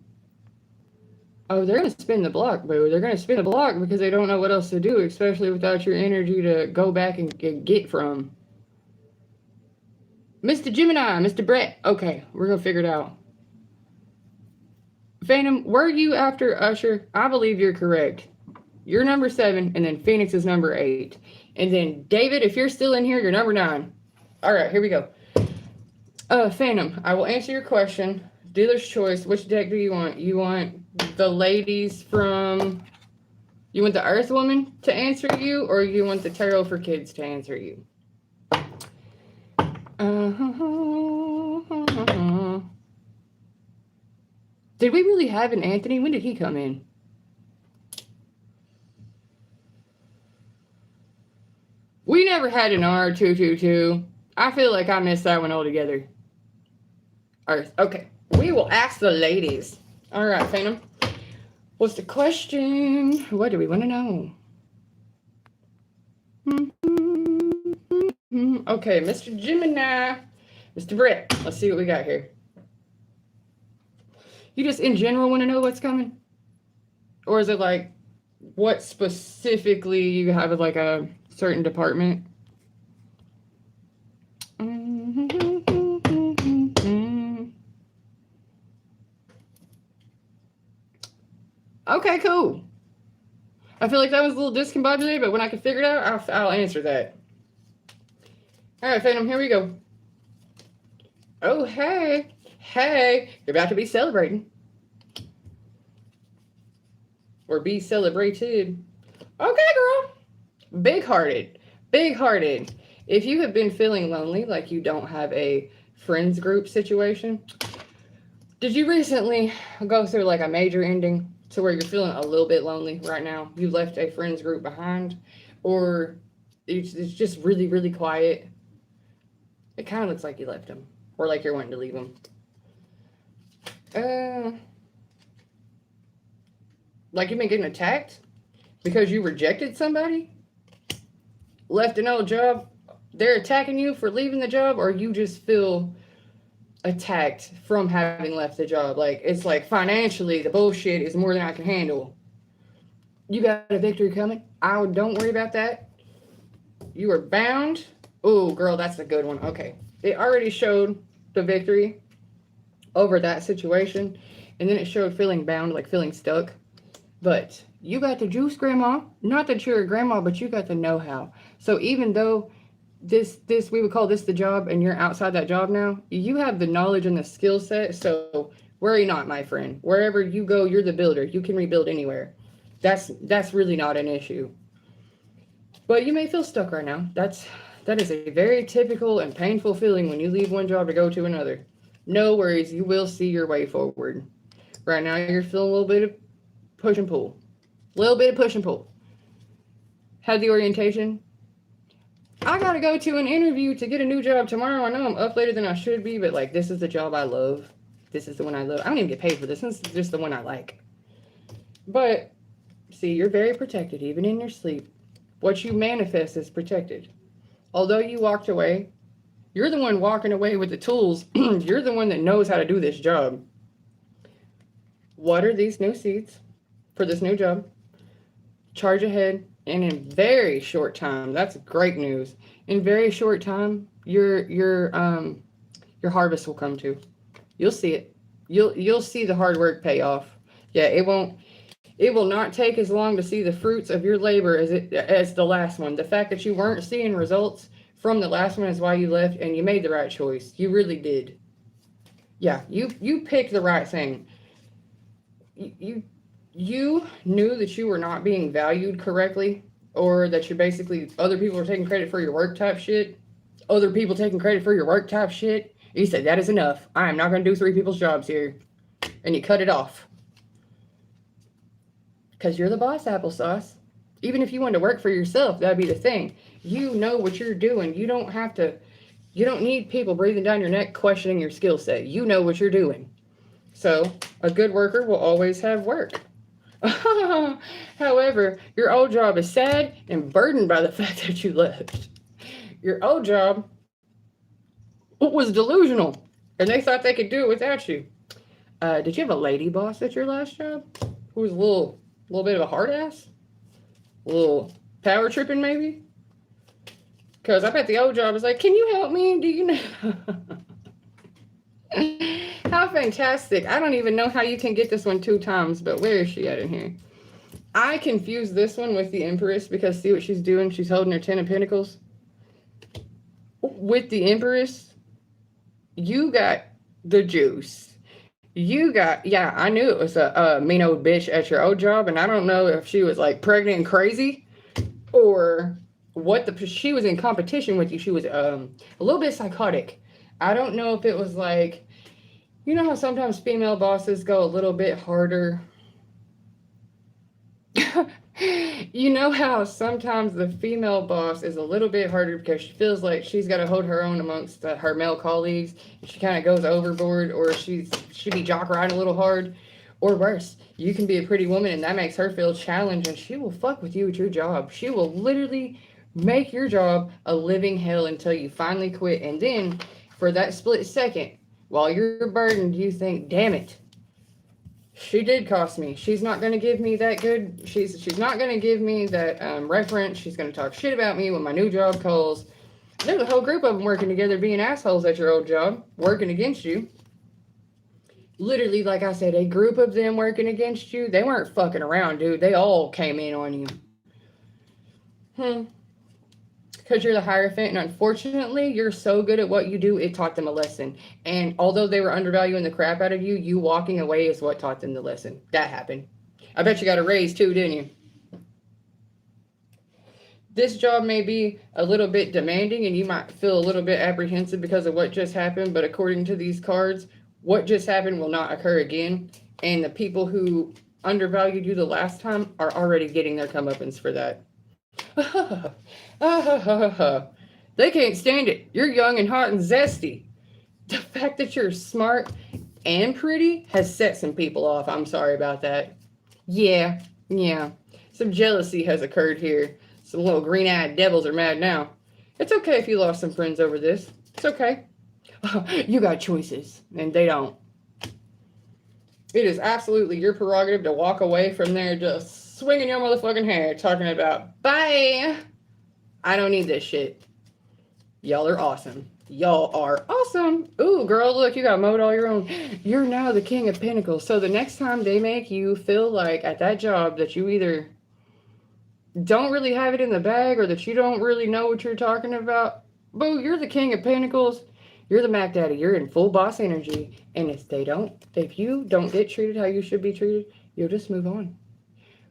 Oh, they're going to spin the block, boo. They're going to spin the block because they don't know what else to do, especially without your energy to go back and get from. Mr. Gemini, Mr. Brett. Okay, we're going to figure it out. Phantom, were you after Usher? I believe you're correct. You're number 7, and then Phoenix is number 8. And then David, if you're still in here, you're number 9. All right, here we go. Phantom, I will answer your question. Dealer's choice. Which deck do you want? You want the ladies from You want the Earth Woman to answer you, or you want the Tarot for Kids to answer you? Did we really have an Anthony? When did he come in? We never had an R222. I feel like I missed that one altogether. Earth. Okay. We will ask the ladies. All right, Phantom. What's the question? What do we want to know? Okay, Mr. Gemini. Mr. Brett. Let's see what we got here. You just in general want to know what's coming? Or is it like what specifically you have like a certain department? Okay, cool. I feel like that was a little discombobulated, but when I can figure it out, I'll answer that. All right, Phantom, here we go. Oh, hey. Hey, you're about to be celebrating. Or be celebrated. Okay, girl. Big-hearted. Big-hearted. If you have been feeling lonely, like you don't have a friends group situation, did you recently go through like a major ending to where you're feeling a little bit lonely right now? You left a friends group behind, or it's just really, really quiet? It kind of looks like you left them, or like you're wanting to leave them. Like you've been getting attacked because you rejected somebody, left an old job, they're attacking you for leaving the job, or you just feel attacked from having left the job. Like it's like financially the bullshit is more than I can handle. You got a victory coming. Don't worry about that. You are bound. Oh, girl, that's a good one. Okay. It already showed the victory over that situation, and then it showed feeling bound, like feeling stuck. But you got the juice, Grandma. Not that you're a grandma, but you got the know-how. So even though this we would call this the job, and you're outside that job now, you have the knowledge and the skill set. So worry not, my friend. Wherever you go, you're the builder. You can rebuild anywhere. That's really not an issue. But you may feel stuck right now. That is a very typical and painful feeling when you leave one job to go to another. No worries, you will see your way forward. Right now, you're feeling a little bit of push and pull. A little bit of push and pull. Had the orientation. I gotta go to an interview to get a new job tomorrow. I know I'm up later than I should be, but like this is the job I love. This is the one I love. I don't even get paid for this. This is just the one I like. But see, you're very protected, even in your sleep. What you manifest is protected. Although you walked away, you're the one walking away with the tools. You're the one that knows how to do this job. Water these new seeds for this new job. Charge ahead. And in very short time, that's great news. In very short time, your harvest will come too. You'll see it. You'll see the hard work pay off. Yeah, it will not take as long to see the fruits of your labor as the last one. The fact that you weren't seeing results from the last one is why you left, and you made the right choice. You really did. Yeah, you picked the right thing. You knew that you were not being valued correctly, or that you're basically other people are taking credit for your work type shit. Other people taking credit for your work type shit. You said, that is enough. I am not going to do 3 people's jobs here. And you cut it off. Because you're the boss, applesauce. Even if you wanted to work for yourself, that'd be the thing. You know what you're doing. You don't need people breathing down your neck questioning your skill set. You know what you're doing. So a good worker will always have work. However, your old job is sad and burdened by the fact that you left. Your old job was delusional, and they thought they could do it without you. Did you have a lady boss at your last job who was a little bit of a hard ass? A little power tripping, maybe? Because I bet the old job was like, can you help me? Do you know? How fantastic. I don't even know how you can get this one 2 times, but where is she at in here? I confused this one with the Empress because see what she's doing? She's holding her 10 of Pentacles. With the Empress, you got the juice. Yeah, I knew it was a mean old bitch at your old job, and I don't know if she was like pregnant and crazy or what she was in competition with you. She was a little bit psychotic. I don't know if it was like, you know how sometimes female bosses go a little bit harder. You know how sometimes the female boss is a little bit harder because she feels like she's got to hold her own amongst her male colleagues. And she kind of goes overboard, or she be jock riding a little hard, or worse. You can be a pretty woman and that makes her feel challenged, and she will fuck with you at your job. She will literally make your job a living hell until you finally quit. And then, for that split second, while you're burdened, you think, "Damn it, she did cost me. She's not going to give me that good. She's not going to give me that reference. She's going to talk shit about me when my new job calls." There's a whole group of them working together, being assholes at your old job, working against you. Literally, like I said, a group of them working against you. They weren't fucking around, dude. They all came in on you. Because you're the Hierophant, and unfortunately, you're so good at what you do, it taught them a lesson. And although they were undervaluing the crap out of you, you walking away is what taught them the lesson. That happened. I bet you got a raise too, didn't you? This job may be a little bit demanding, and you might feel a little bit apprehensive because of what just happened, but according to these cards, what just happened will not occur again. And the people who undervalued you the last time are already getting their comeuppance for that. They can't stand it. You're young and hot and zesty. The fact that you're smart and pretty has set some people off. I'm sorry about that. Yeah. Some jealousy has occurred here. Some little green-eyed devils are mad now. It's okay if you lost some friends over this. It's okay. You got choices, and they don't. It is absolutely your prerogative to walk away from there just swinging your motherfucking hair, talking about, "Bye. I don't need this shit. Y'all are awesome. Y'all are awesome. Ooh, girl, look, you got mowed all your own. You're now the King of Pentacles." So the next time they make you feel like at that job that you either don't really have it in the bag or that you don't really know what you're talking about, boo, you're the King of Pentacles. You're the Mac Daddy. You're in full boss energy. And if you don't get treated how you should be treated, you'll just move on.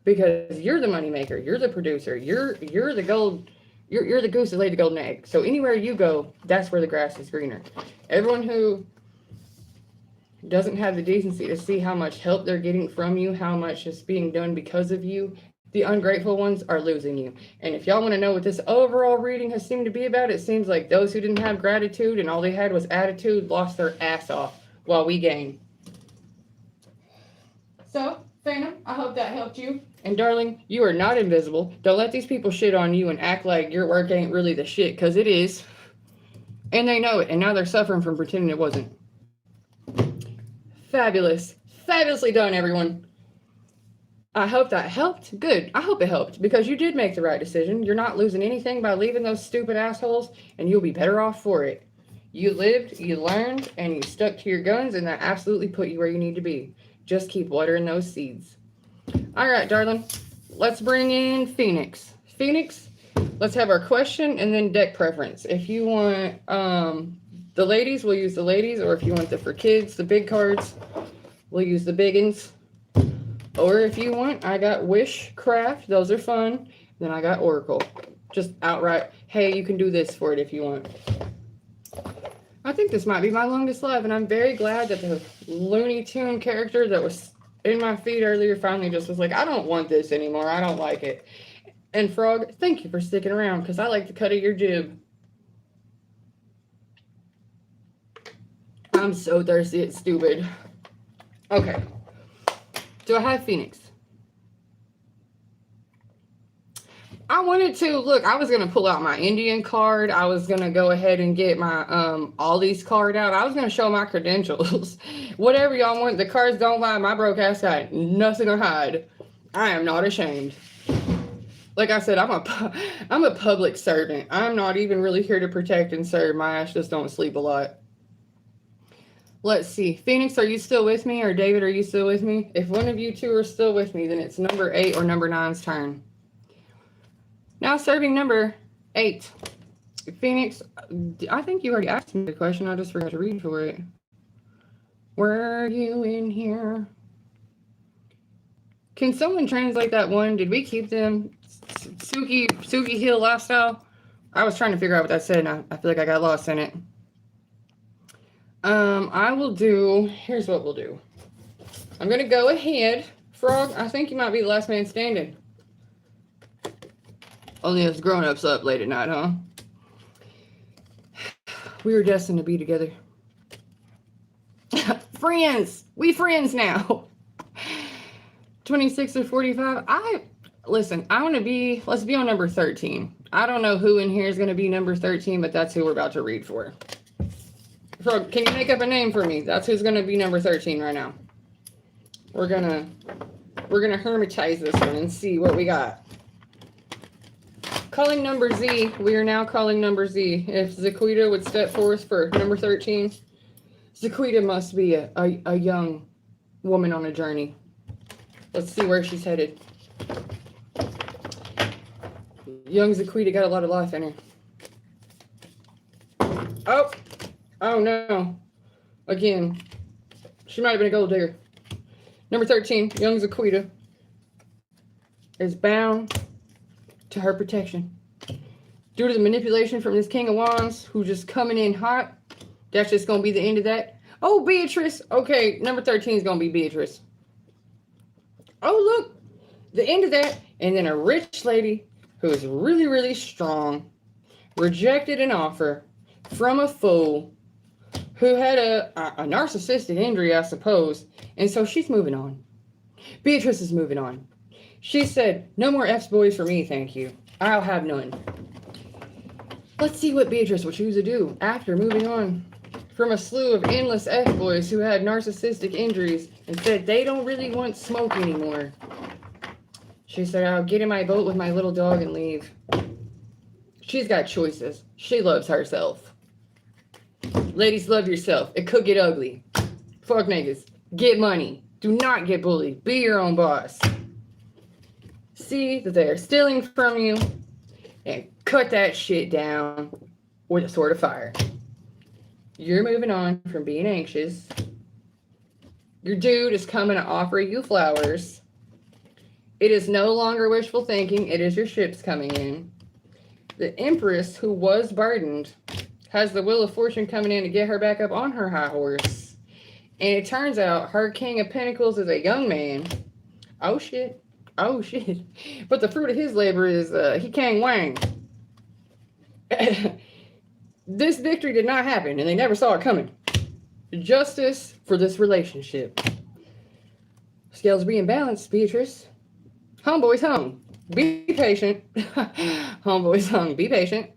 Because you're the moneymaker. You're the producer. You're the gold. You're the goose that laid the golden egg. So anywhere you go, that's where the grass is greener. Everyone who doesn't have the decency to see how much help they're getting from you, how much is being done because of you, the ungrateful ones are losing you. And if y'all want to know what this overall reading has seemed to be about, it seems like those who didn't have gratitude and all they had was attitude lost their ass off while we gain. So, Phantom, I hope that helped you. And darling, you are not invisible. Don't let these people shit on you and act like your work ain't really the shit, because it is. And they know it, and now they're suffering from pretending it wasn't. Fabulous. Fabulously done, everyone. I hope that helped. Good. I hope it helped, because you did make the right decision. You're not losing anything by leaving those stupid assholes, and you'll be better off for it. You lived, you learned, and you stuck to your guns, and that absolutely put you where you need to be. Just keep watering those seeds. All right, darling. Let's bring in Phoenix. Phoenix, let's have our question and then deck preference. If you want the ladies, we'll use the ladies, or if you want for kids, the big cards, we'll use the big ones. Or if you want, I got Wishcraft. Those are fun. Then I got Oracle. Just outright, hey, you can do this for it if you want. I think this might be my longest live, and I'm very glad that the Looney Tune character that was in my feed earlier finally just was like, I don't want this anymore. I don't like it. And Frog, thank you for sticking around, because I like the cut of your jib. I'm so thirsty, it's stupid. Okay. Do I have Phoenix? I wanted to, look, I was going to pull out my Indian card. I was going to go ahead and get my Ollie's card out. I was going to show my credentials. Whatever y'all want. The cards don't lie. My broke ass got nothing to hide. I am not ashamed. Like I said, I'm a public servant. I'm not even really here to protect and serve. My ass just don't sleep a lot. Let's see. Phoenix, are you still with me? Or David, are you still with me? If one of you two are still with me, then it's number 8 or number 9's turn. Now serving number 8. Phoenix, I think you already asked me the question. I just forgot to read for it. Were you in here? Can someone translate that one? Did we keep them? Suki Hill lifestyle? I was trying to figure out what that said, and I feel like I got lost in it. I will do, here's what we'll do. I'm going to go ahead. Frog, I think you might be the last man standing. Only us grown-ups up late at night, huh? We were destined to be together. Friends! We friends now. 26 or 45. Listen, I want to be, let's be on number 13. I don't know who in here is going to be number 13, but that's who we're about to read for. Frog, can you make up a name for me? That's who's going to be number 13 right now. We're gonna hermitize this one and see what we got. Calling number Z. We are now calling number Z. If Zaquita would step forth for number 13, Zaquita must be a young woman on a journey. Let's see where she's headed. Young Zaquita got a lot of life in her. Oh no. Again, she might have been a gold digger. Number 13, young Zaquita is bound to her protection. Due to the manipulation from this King of Wands, who's just coming in hot, that's just going to be the end of that. Oh, Beatrice. Okay, number 13 is going to be Beatrice. Oh, look, the end of that. And then a rich lady who is really, really strong, rejected an offer from a fool who had a narcissistic injury, I suppose. And so she's moving on. Beatrice is moving on. She said, no more F-boys for me, thank you. I'll have none. Let's see what Beatrice will choose to do after moving on from a slew of endless F-boys who had narcissistic injuries and said they don't really want smoke anymore. She said, I'll get in my boat with my little dog and leave. She's got choices. She loves herself. Ladies, love yourself. It could get ugly. Fuck niggas. Get money. Do not get bullied. Be your own boss. See that they are stealing from you and cut that shit down with a sword of fire. You're moving on from being anxious. Your dude is coming to offer you flowers. It is no longer wishful thinking. It is your ships coming in. The Empress, who was burdened, has the Wheel of Fortune coming in to get her back up on her high horse. And it turns out her King of Pentacles is a young man. Oh, shit. Oh, shit. But the fruit of his labor is he Kang Wang. This victory did not happen, and they never saw it coming. Justice for this relationship. Scales being balanced, Beatrice. Homeboy's hung. Be patient. Homeboy's hung. Be patient.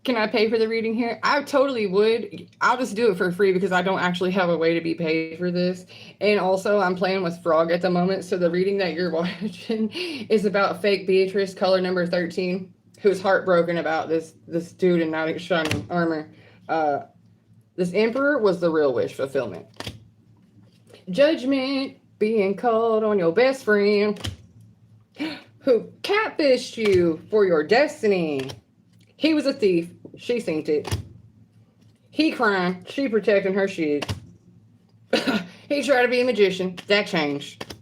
Can I pay for the reading here? I totally would. I'll just do it for free because I don't actually have a way to be paid for this. And also, I'm playing with Frog at the moment. So the reading that you're watching is about fake Beatrice, color number 13, who's heartbroken about this dude in knight shining armor. This Emperor was the real wish fulfillment. Judgment being called on your best friend who catfished you for your destiny. He was a thief. She seen it. He crying. She protecting her shit. He tried to be a magician. That changed.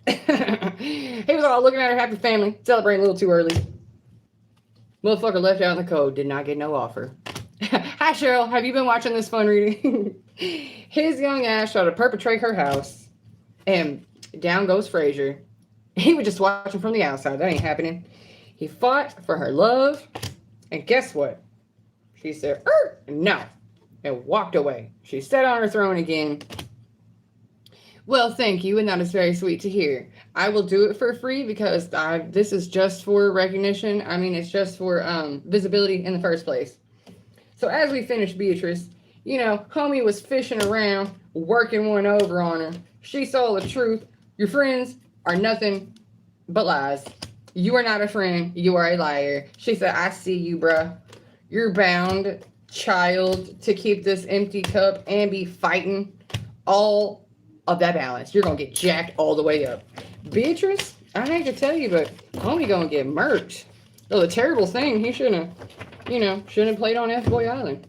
He was all looking at her happy family, celebrating a little too early. Motherfucker left out in the cold. Did not get no offer. Hi, Cheryl. Have you been watching this fun reading? His young ass tried to perpetrate her house. And down goes Frazier. He was just watching from the outside. That ain't happening. He fought for her love. And guess what? She said, no. And walked away. She sat on her throne again. Well, thank you. And that is very sweet to hear. I will do it for free because this is just for recognition. I mean, it's just for visibility in the first place. So as we finish Beatrice, you know, homie was fishing around, working one over on her. She saw the truth. Your friends are nothing but lies. You are not a friend. You are a liar. She said, I see you, bruh. You're bound, child, to keep this empty cup and be fighting all of that balance. You're going to get jacked all the way up. Beatrice, I hate to tell you, but homie going to get murked. Oh, the terrible thing, he shouldn't have played on F-Boy Island.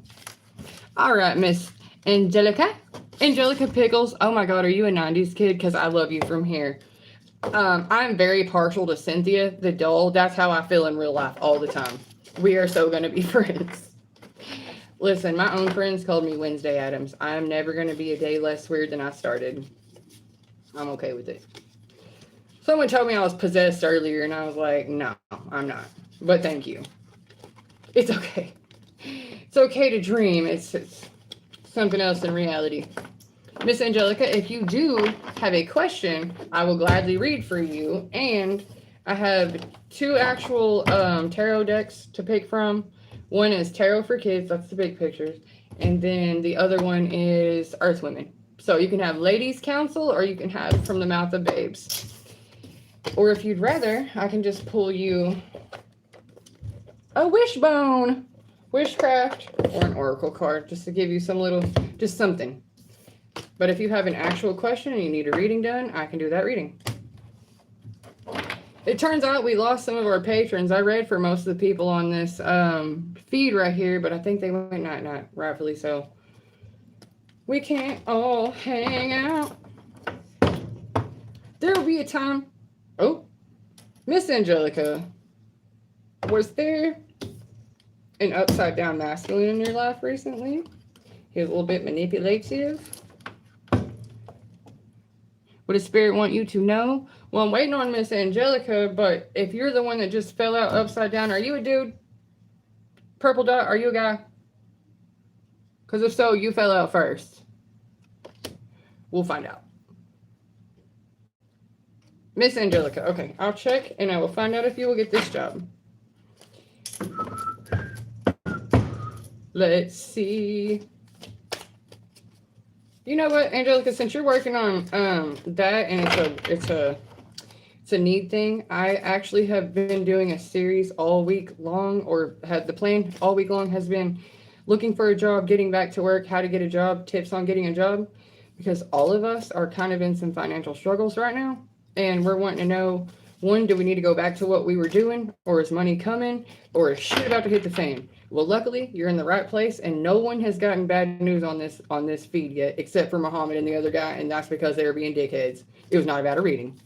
All right, Miss Angelica. Angelica Pickles, oh my god, are you a 90s kid? Because I love you from here. I'm very partial to Cynthia, the doll. That's how I feel in real life all the time. We are so going to be friends. Listen, my own friends called me Wednesday Addams. I'm never going to be a day less weird than I started. I'm okay with it. Someone told me I was possessed earlier, and I was like, no, I'm not. But thank you. It's okay. It's okay to dream. It's something else in reality. Miss Angelica, if you do have a question, I will gladly read for you. And I have 2 actual tarot decks to pick from. One is Tarot for Kids, that's the big pictures. And then the other one is Earth Women. So you can have Ladies Council, or you can have From the Mouth of Babes. Or if you'd rather, I can just pull you a wishbone, witchcraft, or an oracle card, just to give you some little, just something. But if you have an actual question and you need a reading done, I can do that reading. It turns out we lost some of our patrons. I read for most of the people on this feed right here, but I think they went night-night, rightfully so. We can't all hang out. There will be a time. Oh, Miss Angelica, was there an upside-down masculine in your life recently? He was a little bit manipulative. Would a spirit want you to know? Well, I'm waiting on Miss Angelica, but if you're the one that just fell out upside down, are you a dude? Purple dot, are you a guy? Because if so, you fell out first. We'll find out. Miss Angelica, okay, I'll check and I will find out if you will get this job. Let's see. You know what, Angelica, since you're working on that and it's a need thing, I actually have been doing a series all week long, or had the plan all week long has been looking for a job, getting back to work, how to get a job, tips on getting a job, because all of us are kind of in some financial struggles right now, and we're wanting to know, one, do we need to go back to what we were doing, or is money coming, or is shit about to hit the fan? Well, luckily, you're in the right place, and no one has gotten bad news on this feed yet, except for Muhammad and the other guy, and that's because they were being dickheads. It was not about a reading.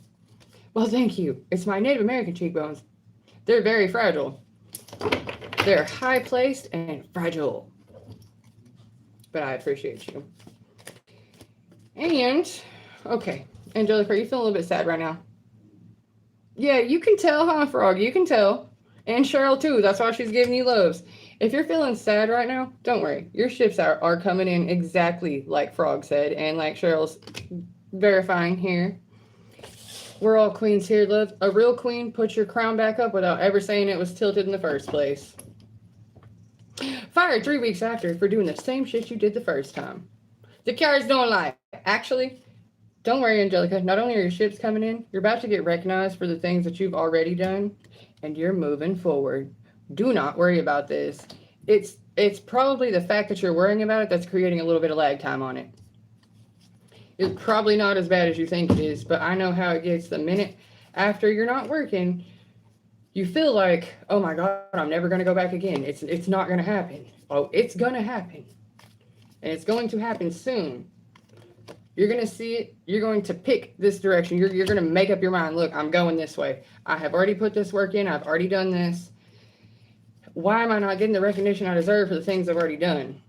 Well, thank you. It's my Native American cheekbones. They're very fragile. They're high-placed and fragile. But I appreciate you. And, okay, Angelica, are you feeling a little bit sad right now? Yeah, you can tell, huh, Frog? You can tell. And Cheryl, too. That's why she's giving you loves. If you're feeling sad right now, don't worry. Your shifts are coming in exactly like Frog said, and like Cheryl's verifying here. We're all queens here, love. A real queen puts your crown back up without ever saying it was tilted in the first place. Fired 3 weeks after for doing the same shit you did the first time. The cards don't lie. Actually, don't worry, Angelica. Not only are your ships coming in, you're about to get recognized for the things that you've already done, and you're moving forward. Do not worry about this. It's probably the fact that you're worrying about it that's creating a little bit of lag time on it. It's probably not as bad as you think it is, but I know how it gets. The minute after you're not working, you feel like, oh my God, I'm never going to go back again. It's not going to happen. Oh, it's going to happen. And it's going to happen soon. You're going to see it. You're going to pick this direction. You're going to make up your mind. Look, I'm going this way. I have already put this work in. I've already done this. Why am I not getting the recognition I deserve for the things I've already done?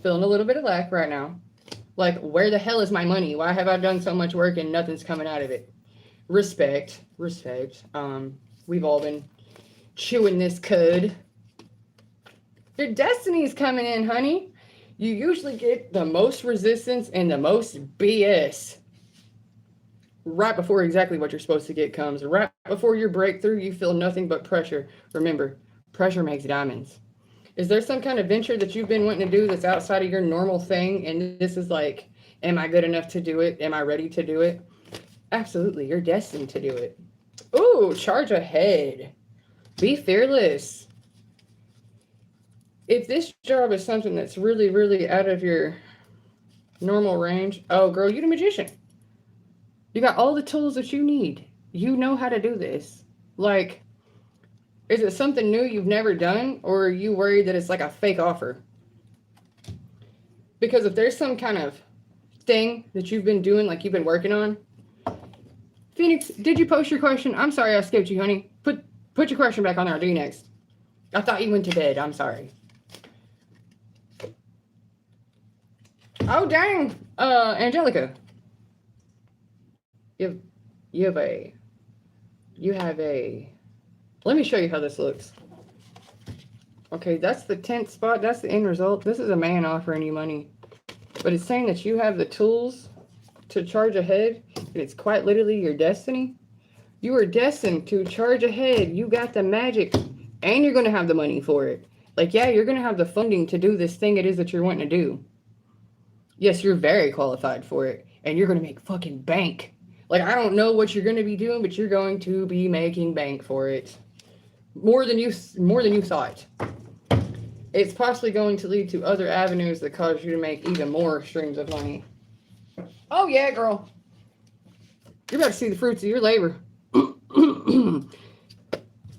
Feeling a little bit of lack right now. Like, where the hell is my money? Why have I done so much work and nothing's coming out of it? Respect. We've all been chewing this cud. Your destiny's coming in, honey. You usually get the most resistance and the most BS right before exactly what you're supposed to get comes. Right before your breakthrough, you feel nothing but pressure. Remember, pressure makes diamonds. Is there some kind of venture that you've been wanting to do that's outside of your normal thing? And this is like, am I good enough to do it? Am I ready to do it? Absolutely. You're destined to do it. Ooh, charge ahead. Be fearless. If this job is something that's really, really out of your normal range, oh, girl, you're the magician. You got all the tools that you need. You know how to do this. Like, is it something new you've never done, or are you worried that it's like a fake offer? Because if there's some kind of thing that you've been doing, like you've been working on. Phoenix, did you post your question? I'm sorry I skipped you, honey. Put your question back on there. I'll do you next. I thought you went to bed. I'm sorry. Oh, dang. Angelica. You have a... Let me show you how this looks. Okay, that's the 10th spot. That's the end result. This is a man offering you money. But it's saying that you have the tools to charge ahead. And it's quite literally your destiny. You are destined to charge ahead. You got the magic. And you're going to have the money for it. Like, yeah, you're going to have the funding to do this thing it is that you're wanting to do. Yes, you're very qualified for it. And you're going to make fucking bank. Like, I don't know what you're going to be doing, but you're going to be making bank for it. More than you thought. It's possibly going to lead to other avenues that cause you to make even more streams of money. Oh, yeah, girl. You're about to see the fruits of your labor.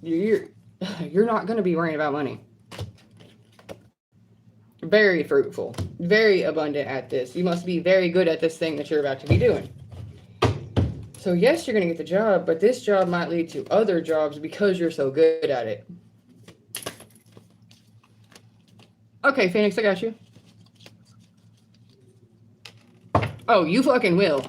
You're not going to be worrying about money. Very fruitful. Very abundant at this. You must be very good at this thing that you're about to be doing. So, yes, you're going to get the job, but this job might lead to other jobs because you're so good at it. Okay, Phoenix, I got you. Oh, you fucking will.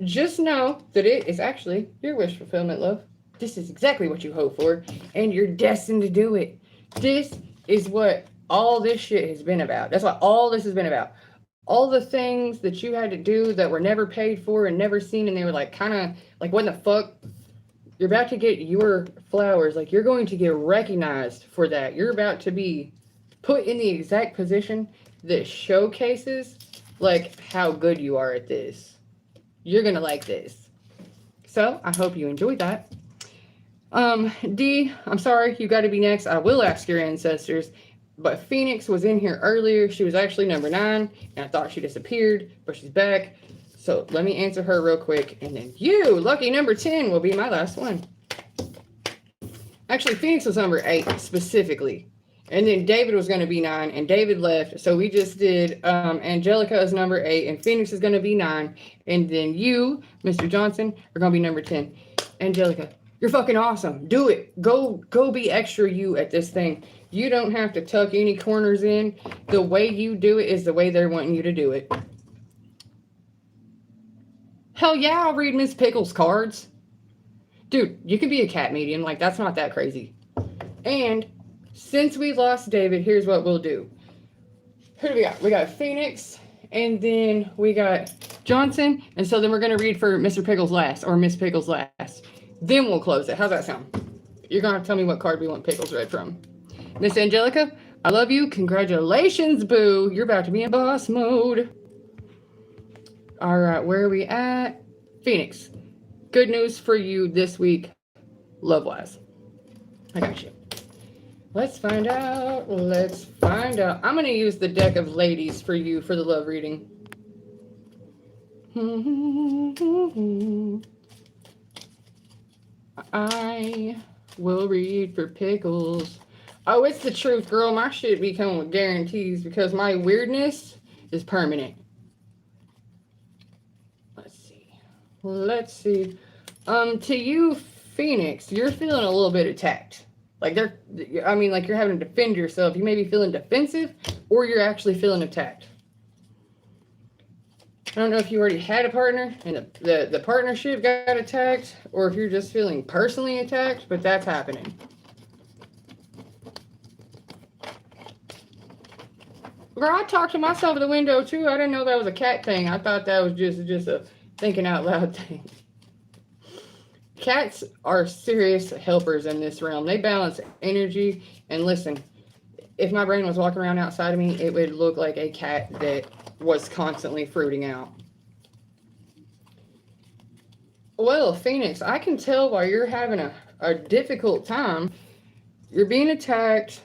Just know that it is actually your wish fulfillment, love. This is exactly what you hope for, and you're destined to do it. This is what all this shit has been about. That's what all this has been about. All the things that you had to do that were never paid for and never seen, and they were like kind of like, what the fuck? You're about to get your flowers. Like, you're going to get recognized for that. You're about to be put in the exact position that showcases like how good you are at this. You're gonna like this. So I hope you enjoyed that. D, I'm sorry, you got to be next. I will ask your ancestors, but Phoenix was in here earlier. She was actually number 9, and I thought she disappeared, but she's back. So let me answer her real quick, and then you, lucky number 10, will be my last one. Actually, Phoenix was number 8 specifically. And then David was going to be 9, and David left. So we just did Angelica is number 8, and Phoenix is going to be 9. And then you, Mr. Johnson, are going to be number 10. Angelica, you're fucking awesome. Do it. Go be extra you at this thing. You don't have to tuck any corners in. The way you do it is the way they're wanting you to do it. Hell yeah, I'll read Miss Pickle's cards. Dude, you can be a cat medium. Like, that's not that crazy. And since we lost David, here's what we'll do. Who do we got? We got Phoenix, and then we got Johnson, and so then we're going to read for Mr. Pickles last, or Miss Pickles last. Then we'll close it. How's that sound? You're going to tell me what card we want Pickles read from. Miss Angelica, I love you. Congratulations, boo. You're about to be in boss mode. All right, where are we at? Phoenix, good news for you this week, love-wise. I got you. Let's find out. Let's find out. I'm going to use the deck of ladies for you for the love reading. I will read for Pickles. Oh, it's the truth, girl. My shit be coming with guarantees because my weirdness is permanent. Let's see. To you, Phoenix, you're feeling a little bit attacked. Like you're having to defend yourself. You may be feeling defensive, or you're actually feeling attacked. I don't know if you already had a partner and the partnership got attacked, or if you're just feeling personally attacked, but that's happening. Girl, I talked to myself at the window too. I didn't know that was a cat thing. I thought that was just a thinking out loud thing. Cats are serious helpers in this realm. They balance energy. And listen, if my brain was walking around outside of me, it would look like a cat that was constantly fruiting out. Well, Phoenix, I can tell why you're having a difficult time. You're being attacked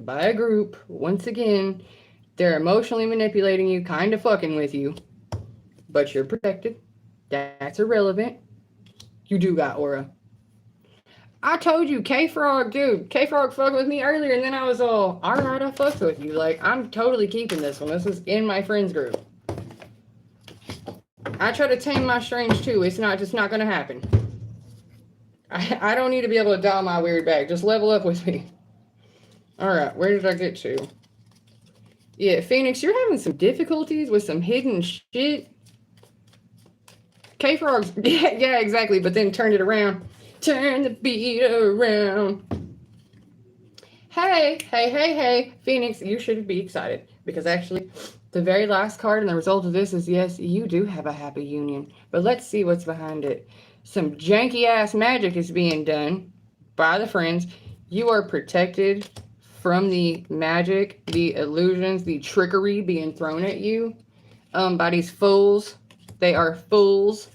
by a group. Once again, they're emotionally manipulating you, kind of fucking with you. But you're protected. That's irrelevant. You do got aura. I told you, K-Frog, dude. K-Frog fucked with me earlier, and then I was all right, I fucked with you. Like, I'm totally keeping this one. This is in my friends group. I try to tame my strange too. It's not just not gonna happen. I don't need to be able to dial my weird back. Just level up with me. Alright, where did I get to? Yeah, Phoenix, you're having some difficulties with some hidden shit. K-Frog's, yeah, exactly, but then turned it around. Turn the beat around. Hey, Phoenix, you should be excited. Because actually, the very last card and the result of this is, yes, you do have a happy union. But let's see what's behind it. Some janky-ass magic is being done by the friends. You are protected from the magic, the illusions, the trickery being thrown at you by these fools. They are fools.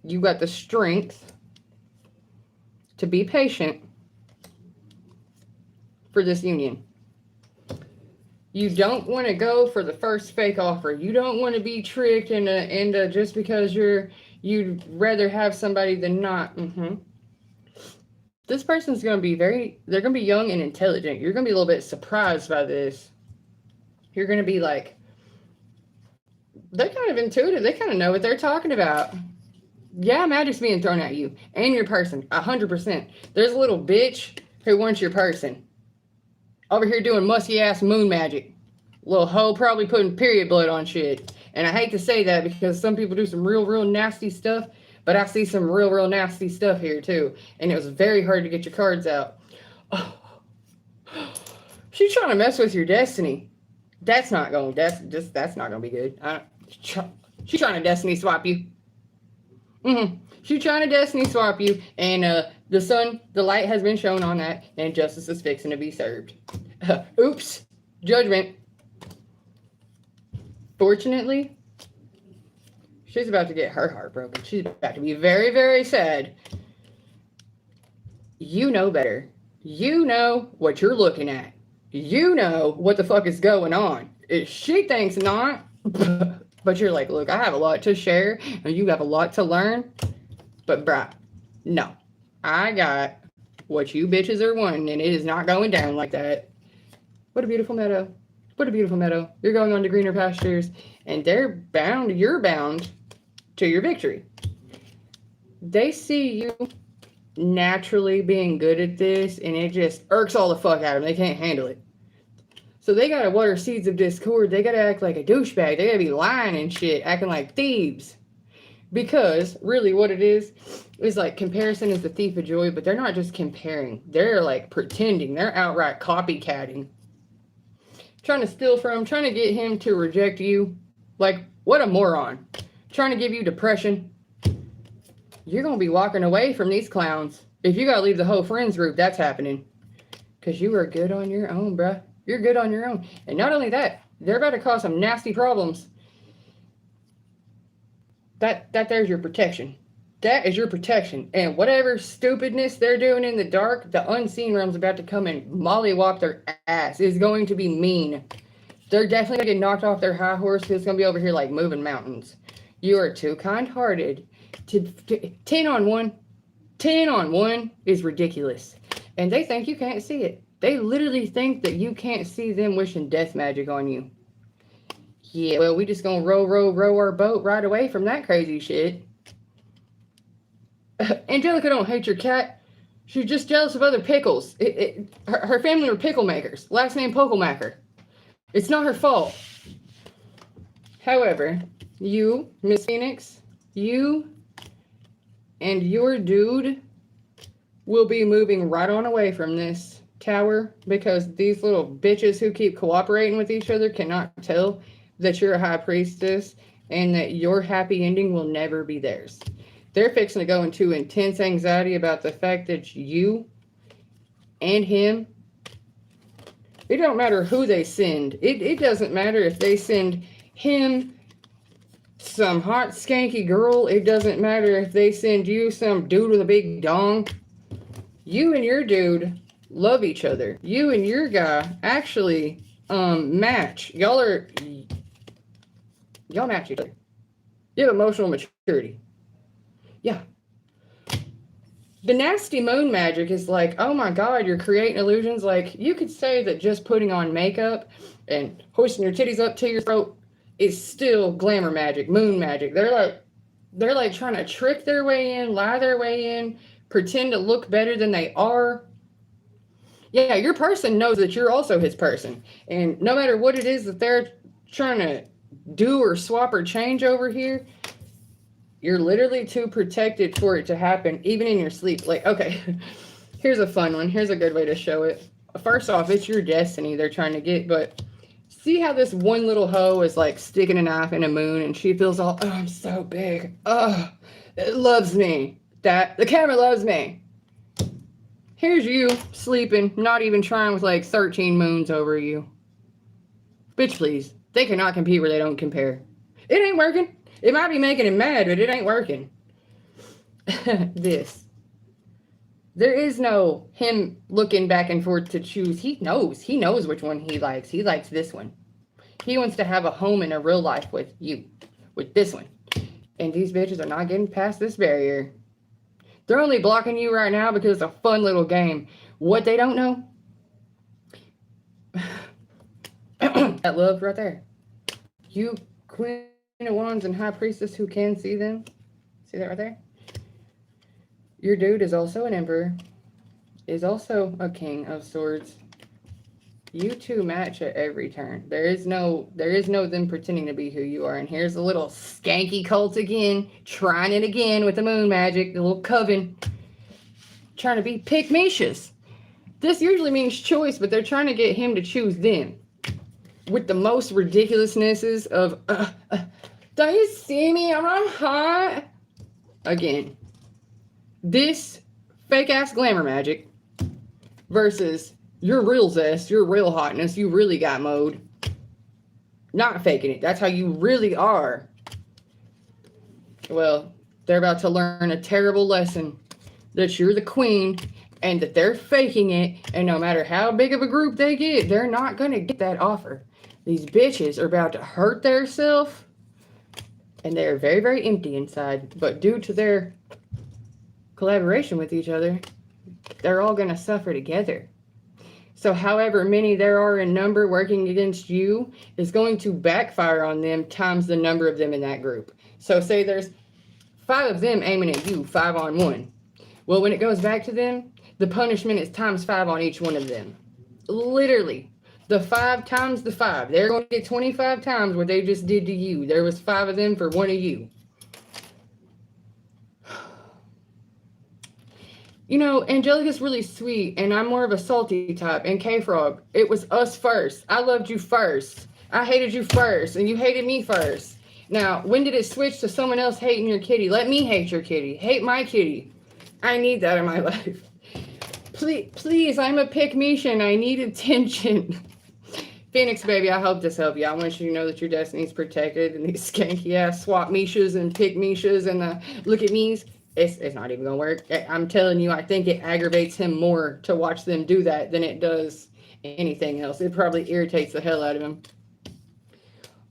You got the strength to be patient for this union. You don't want to go for the first fake offer. You don't want to be tricked into just because you'd rather have somebody than not. This person's going to be they're going to be young and intelligent. You're going to be a little bit surprised by this. You're going to be like, they're kind of intuitive. They kind of know what they're talking about. Yeah, magic's being thrown at you and your person, 100%. There's a little bitch who wants your person. Over here doing musky-ass moon magic. Little hoe probably putting period blood on shit. And I hate to say that because some people do some real nasty stuff. But I see some real nasty stuff here too. And it was very hard to get your cards out. Oh. She's trying to mess with your destiny. That's not going to be good. She's trying to destiny swap you. She's trying to destiny swap you. And the light has been shown on that. And justice is fixing to be served. Oops. Judgment. Fortunately, she's about to get her heart broken. She's about to be very sad. You know better. You know what you're looking at. You know what the fuck is going on. If she thinks not, but you're like, look, I have a lot to share, and you have a lot to learn. But bruh, no. I got what you bitches are wanting, and it is not going down like that. What a beautiful meadow. What a beautiful meadow. You're going on to greener pastures, and you're bound to your victory. They see you naturally being good at this, and it just irks all the fuck out of them. They can't handle it. So they gotta water seeds of discord. They gotta act like a douchebag. They gotta be lying and shit, acting like thieves. Because really what it is like comparison is the thief of joy, but they're not just comparing. They're like pretending. They're outright copycatting. Trying to steal from him, trying to get him to reject you. Like, what a moron. Trying to give you depression. You're going to be walking away from these clowns. If you got to leave the whole friends group, that's happening. Because you are good on your own, bruh. You're good on your own. And not only that, they're about to cause some nasty problems. That there's your protection. That is your protection. And whatever stupidness they're doing in the dark, the unseen realm's about to come and mollywop their ass. It's going to be mean. They're definitely going to get knocked off their high horse because it's going to be over here like moving mountains. You are too kind-hearted. 10 on 1. 10 on 1 is ridiculous. And they think you can't see it. They literally think that you can't see them wishing death magic on you. Yeah, well, we just going to row our boat right away from that crazy shit. Angelica don't hate your cat. She's just jealous of other pickles. Her family were pickle makers. Last name Pokemaker. It's not her fault. However, you, Miss Phoenix, you and your dude will be moving right on away from this tower because these little bitches who keep cooperating with each other cannot tell that you're a high priestess and that your happy ending will never be theirs. They're fixing to go into intense anxiety about the fact that you and him, it don't matter who they send. It doesn't matter if they send him some hot skanky girl. It doesn't matter if they send you some dude with a big dong. You and your dude love each other. You and your guy actually match. Y'all match each other. You have emotional maturity. Yeah. The nasty moon magic is like, oh my god, you're creating illusions. Like, you could say that just putting on makeup and hoisting your titties up to your throat is still glamour magic, moon magic. They're like trying to trick their way in, lie their way in, pretend to look better than they are. Yeah, your person knows that you're also his person. And no matter what it is that they're trying to do or swap or change over here, you're literally too protected for it to happen, even in your sleep. Like, okay, here's a fun one. Here's a good way to show it. First off, it's your destiny they're trying to get, but see how this one little hoe is like sticking a knife in a moon and she feels all, oh, I'm so big. Oh, it loves me. The camera loves me. Here's you sleeping, not even trying with like 13 moons over you. Bitch, please. They cannot compete where they don't compare. It ain't working. It might be making him mad, but it ain't working. This. There is no him looking back and forth to choose. He knows. He knows which one he likes. He likes this one. He wants to have a home in a real life with you. With this one. And these bitches are not getting past this barrier. They're only blocking you right now because it's a fun little game. What they don't know? That love right there. You, Queen of Wands and High Priestess who can see them. See that right there? Your dude is also an Emperor. Is also a King of Swords. You two match at every turn. There is no them pretending to be who you are. And here's a little skanky cult again. Trying it again with the moon magic. The little coven. Trying to be pick Mishas. This usually means choice, but they're trying to get him to choose them. With the most ridiculousnesses of, don't you see me? I'm hot. Again. This fake-ass glamour magic versus your real zest, your real hotness, you really got mode. Not faking it. That's how you really are. Well, they're about to learn a terrible lesson. That you're the queen and that they're faking it. And no matter how big of a group they get, they're not going to get that offer. These bitches are about to hurt themselves. And they're very, very empty inside. But due to their collaboration with each other, they're all going to suffer together. So however many there are in number working against you is going to backfire on them times the number of them in that group. So say there's 5 of them aiming at you, 5 on 1. Well, when it goes back to them, the punishment is times 5 on each one of them. Literally. The 5 times the 5. They're going to get 25 times what they just did to you. There was 5 of them for one of you. You know, Angelica's really sweet, and I'm more of a salty type. And K-Frog, it was us first. I loved you first. I hated you first, and you hated me first. Now, when did it switch to someone else hating your kitty? Let me hate your kitty. Hate my kitty. I need that in my life. Please, I'm a pick-Misha, and I need attention. Phoenix, baby, I hope this helped you. I want you to know that your destiny's protected, and these skanky-ass swap Mishas and pick-Mishas and the look-at-me's. It's not even gonna work. I'm telling you, I think it aggravates him more to watch them do that than it does anything else. It probably irritates the hell out of him.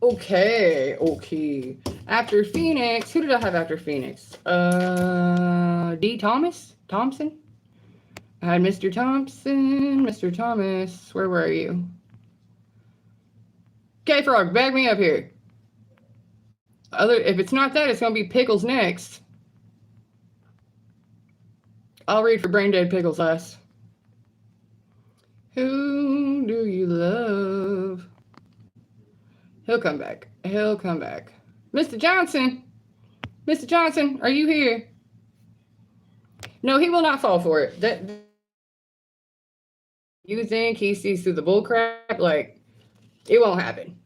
Okay. After Phoenix, who did I have after Phoenix? D. Thompson? I had Mr. Thompson, Mr. Thomas. Where were you? K-Frog, back me up here. If it's not that, it's gonna be Pickles next. I'll read for Brain Dead Pickles last. Who do you love? He'll come back. Mr. Johnson! Mr. Johnson, are you here? No, he will not fall for it. You think he sees through the bullcrap? Like, it won't happen.